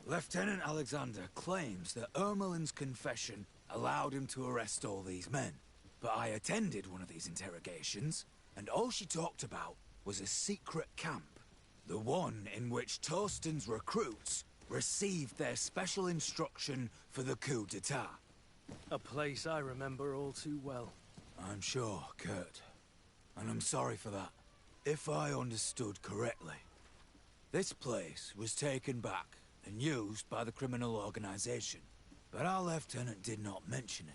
Lieutenant Alexander claims that Ermelin's confession allowed him to arrest all these men. But I attended one of these interrogations, and all she talked about was a secret camp. The one in which Torsten's recruits received their special instruction for the coup d'etat. A place I remember all too well. I'm sure, Kurt. And I'm sorry for that. If I understood correctly, this place was taken back and used by the criminal organization. But our lieutenant did not mention it.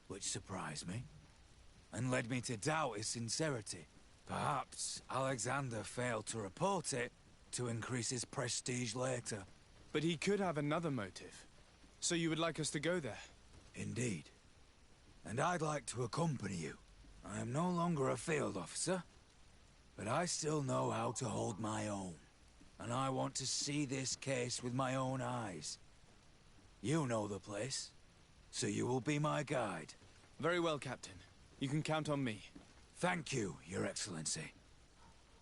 which surprised me, and led me to doubt his sincerity. Perhaps Alexander failed to report it to increase his prestige later. But he could have another motive. So you would like us to go there? Indeed. And I'd like to accompany you. I am no longer a field officer, but I still know how to hold my own. And I want to see this case with my own eyes. You know the place, so you will be my guide. Very well, Captain. You can count on me. Thank you, Your Excellency.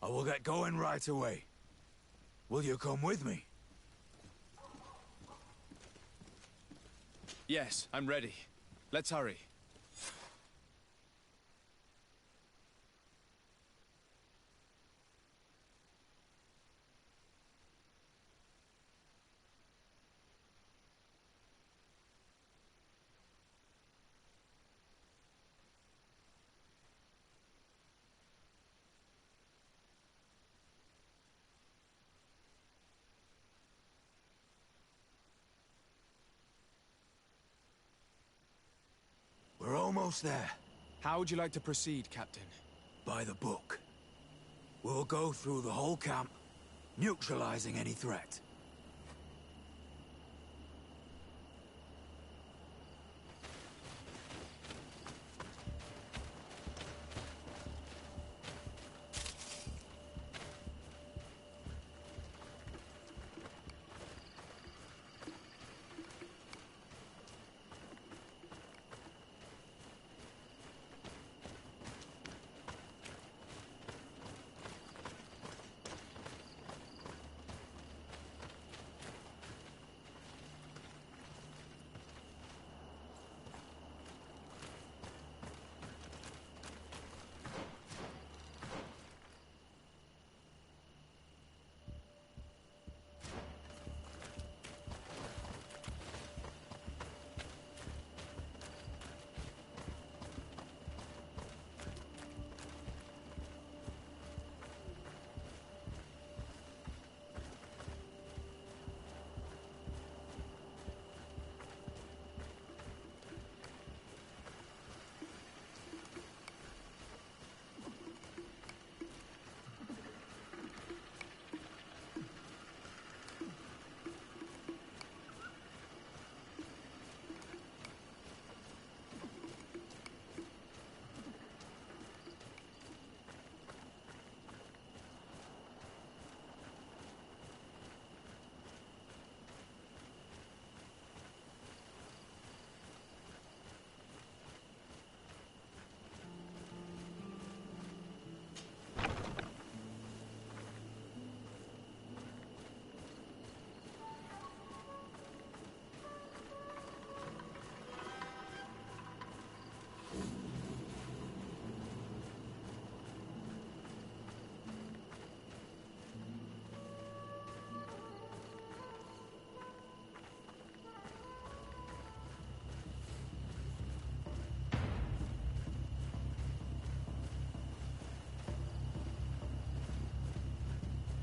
I will get going right away. Will you come with me? Yes, I'm ready. Let's hurry. We're almost there. How would you like to proceed, Captain? By the book. We'll go through the whole camp, neutralizing any threat.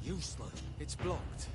Useless. It's blocked.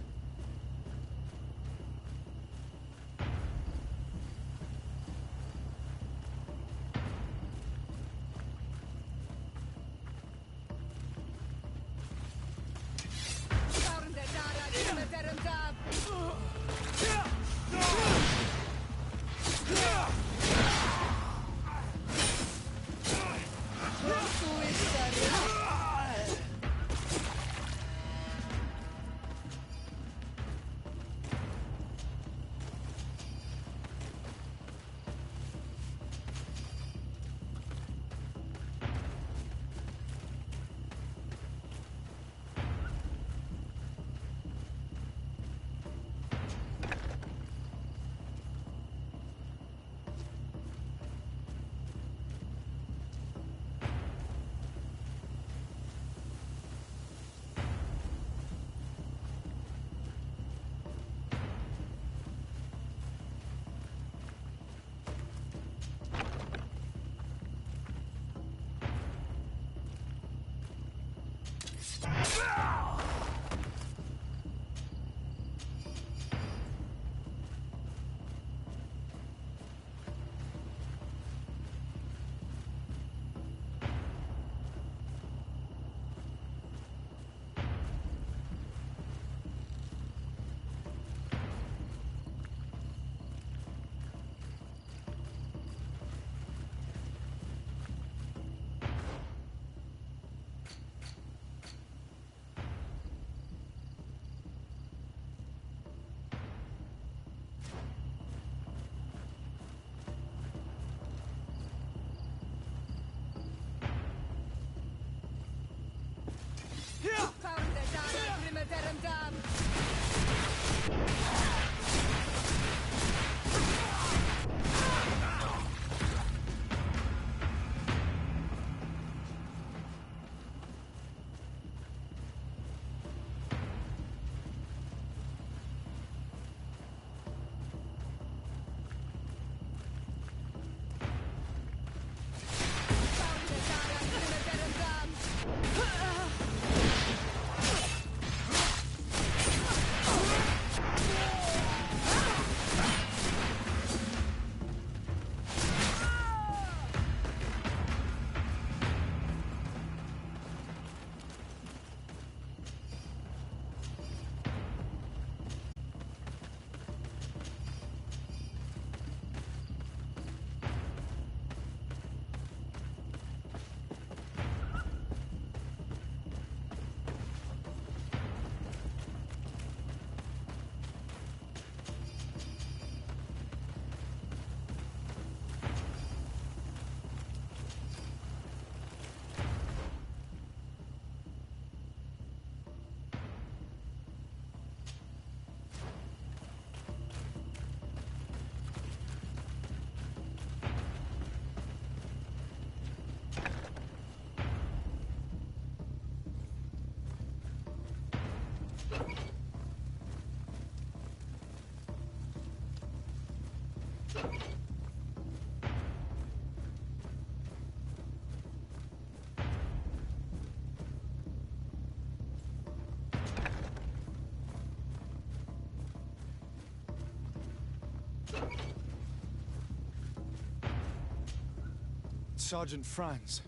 Sergeant Franz.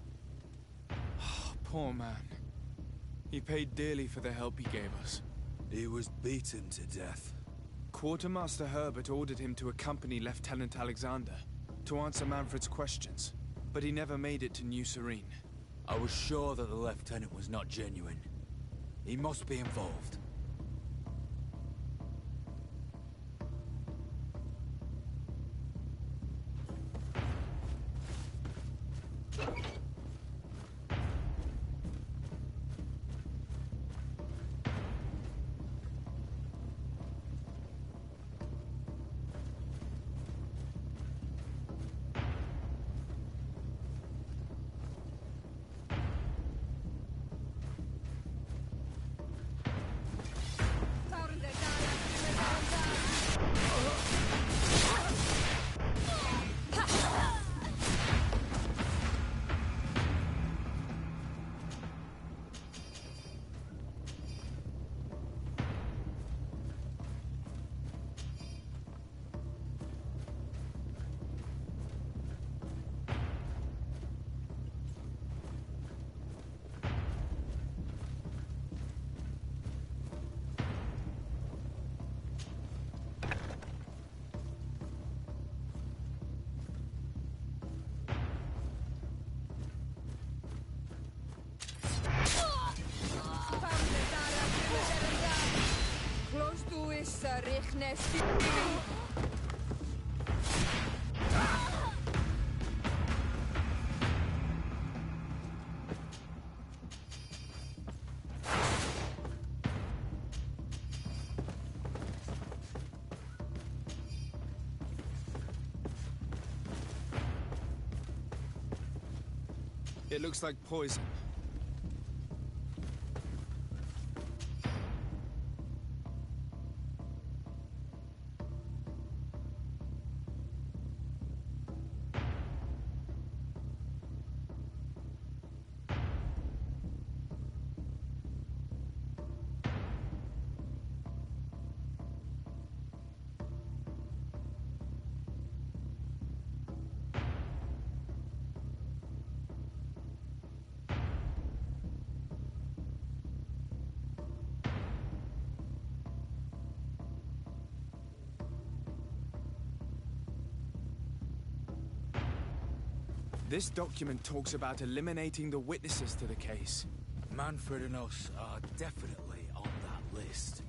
Oh, poor man. He paid dearly for the help he gave us. He was beaten to death. Quartermaster Herbert ordered him to accompany Lieutenant Alexander to answer Manfred's questions, but he never made it to New Serene. I was sure that the lieutenant was not genuine. He must be involved. It looks like poison. This document talks about eliminating the witnesses to the case. Manfred and us are definitely on that list.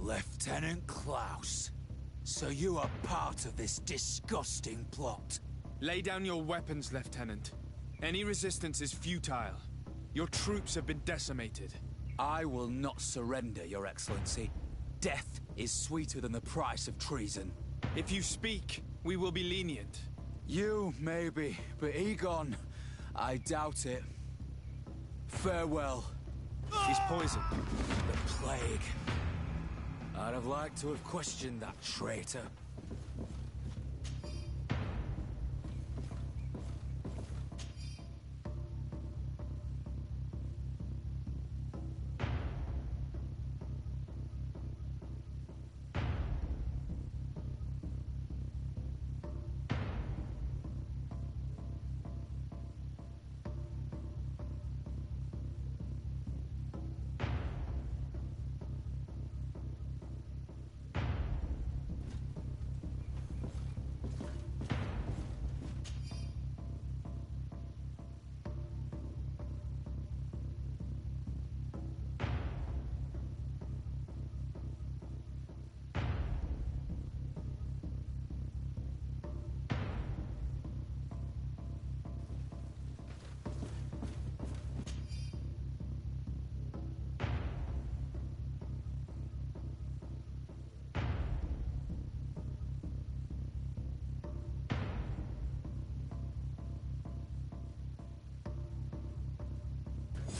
Lieutenant Klaus, so you are part of this disgusting plot. Lay down your weapons, Lieutenant. Any resistance is futile. Your troops have been decimated. I will not surrender, Your Excellency. Death is sweeter than the price of treason. If you speak, we will be lenient. You, maybe, but Egon, I doubt it. Farewell. He's poisoned. The plague. I'd have liked to have questioned that traitor.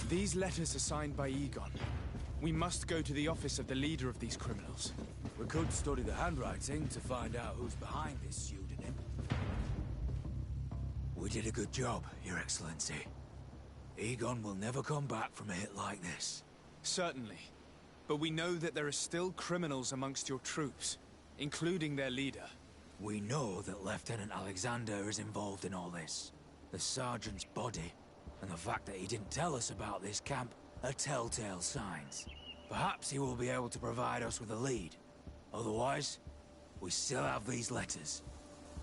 These letters are signed by Egon. We must go to the office of the leader of these criminals. We could study the handwriting to find out who's behind this pseudonym. We did a good job, Your Excellency. Egon will never come back from a hit like this. Certainly. But we know that there are still criminals amongst your troops, including their leader. We know that Lieutenant Alexander is involved in all this. The sergeant's body, and the fact that he didn't tell us about this camp, are telltale signs. Perhaps he will be able to provide us with a lead. Otherwise, we still have these letters.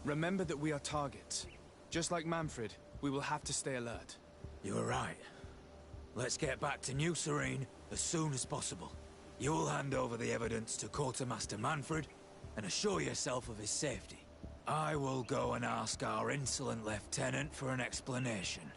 Remember that we are targets. Just like Manfred, we will have to stay alert. You are right. Let's get back to New Serene as soon as possible. You will hand over the evidence to Quartermaster Manfred and assure yourself of his safety. I will go and ask our insolent lieutenant for an explanation.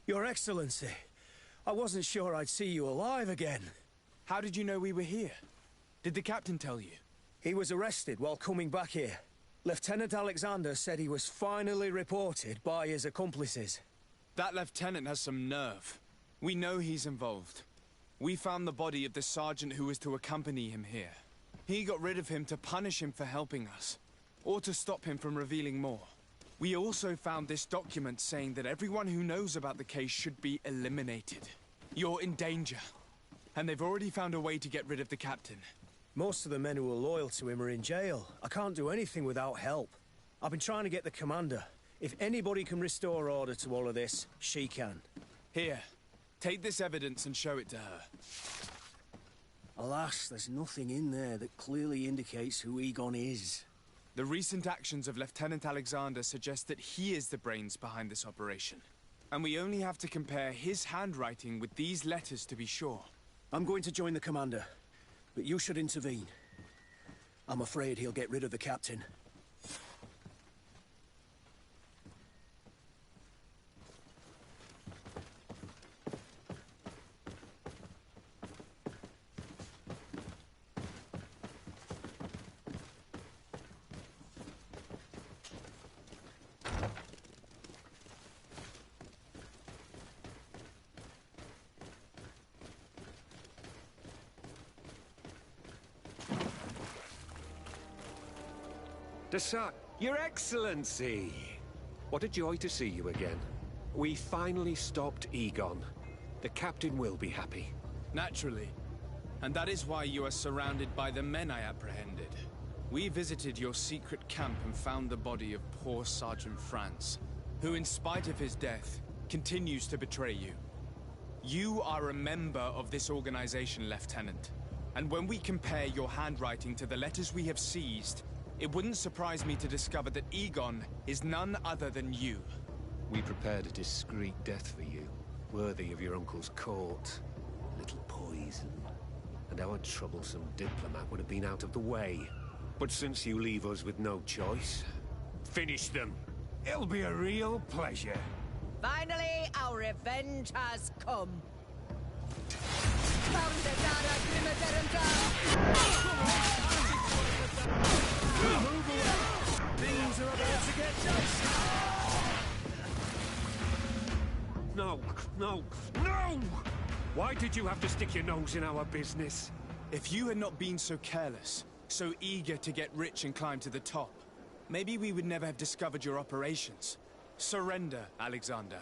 Your Excellency, I wasn't sure I'd see you alive again. How did you know we were here? Did the captain tell you? He was arrested while coming back here. Lieutenant Alexander said he was finally reported by his accomplices. That lieutenant has some nerve. We know he's involved. We found the body of the sergeant who was to accompany him here. He got rid of him to punish him for helping us, or to stop him from revealing more. We also found this document saying that everyone who knows about the case should be eliminated. You're in danger, and they've already found a way to get rid of the captain. Most of the men who are loyal to him are in jail. I can't do anything without help. I've been trying to get the commander. If anybody can restore order to all of this, she can. Here, take this evidence and show it to her. Alas, there's nothing in there that clearly indicates who Egon is. The recent actions of Lieutenant Alexander suggest that he is the brains behind this operation. And we only have to compare his handwriting with these letters to be sure. I'm going to join the commander, but you should intervene. I'm afraid he'll get rid of the captain. Your Excellency! What a joy to see you again. We finally stopped Egon. The captain will be happy. Naturally. And that is why you are surrounded by the men I apprehended. We visited your secret camp and found the body of poor Sergeant Franz, who in spite of his death, continues to betray you. You are a member of this organization, Lieutenant. And when we compare your handwriting to the letters we have seized, it wouldn't surprise me to discover that Egon is none other than you. We prepared a discreet death for you, worthy of your uncle's court. A little poison, and our troublesome diplomat would have been out of the way. But since you leave us with no choice, finish them. It'll be a real pleasure. Finally, our revenge has come. Move away! Things are about to get dicey! No, no, no! Why did you have to stick your nose in our business? If you had not been so careless, so eager to get rich and climb to the top, maybe we would never have discovered your operations. Surrender, Alexander.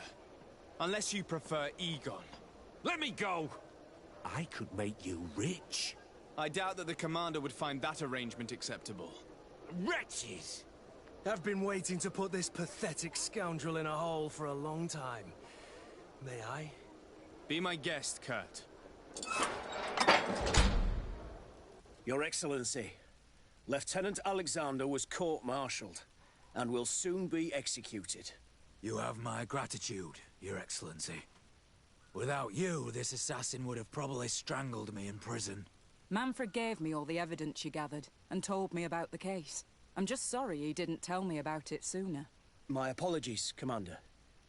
Unless you prefer Egon. Let me go! I could make you rich. I doubt that the commander would find that arrangement acceptable. Wretches! I've been waiting to put this pathetic scoundrel in a hole for a long time. May I? Be my guest, Kurt. Your Excellency, Lieutenant Alexander was court-martialed and will soon be executed. You have my gratitude, Your Excellency. Without you, this assassin would have probably strangled me in prison. Manfred gave me all the evidence you gathered, and told me about the case. I'm just sorry he didn't tell me about it sooner. My apologies, Commander.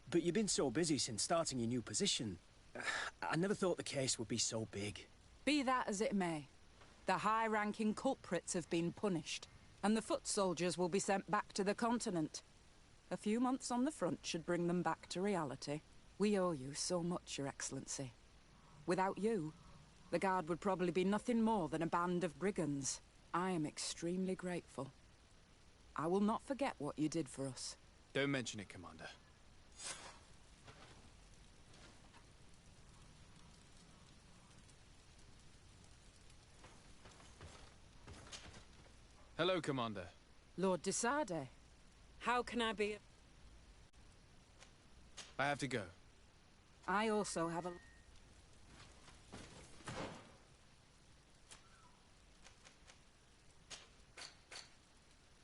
But you've been so busy since starting your new position. I never thought the case would be so big. Be that as it may, the high-ranking culprits have been punished, and the foot soldiers will be sent back to the continent. A few months on the front should bring them back to reality. We owe you so much, Your Excellency. Without you, the Guard would probably be nothing more than a band of brigands. I am extremely grateful. I will not forget what you did for us. Don't mention it, Commander. Hello, Commander. Lord de Sade, how can I be... I have to go. I also have a...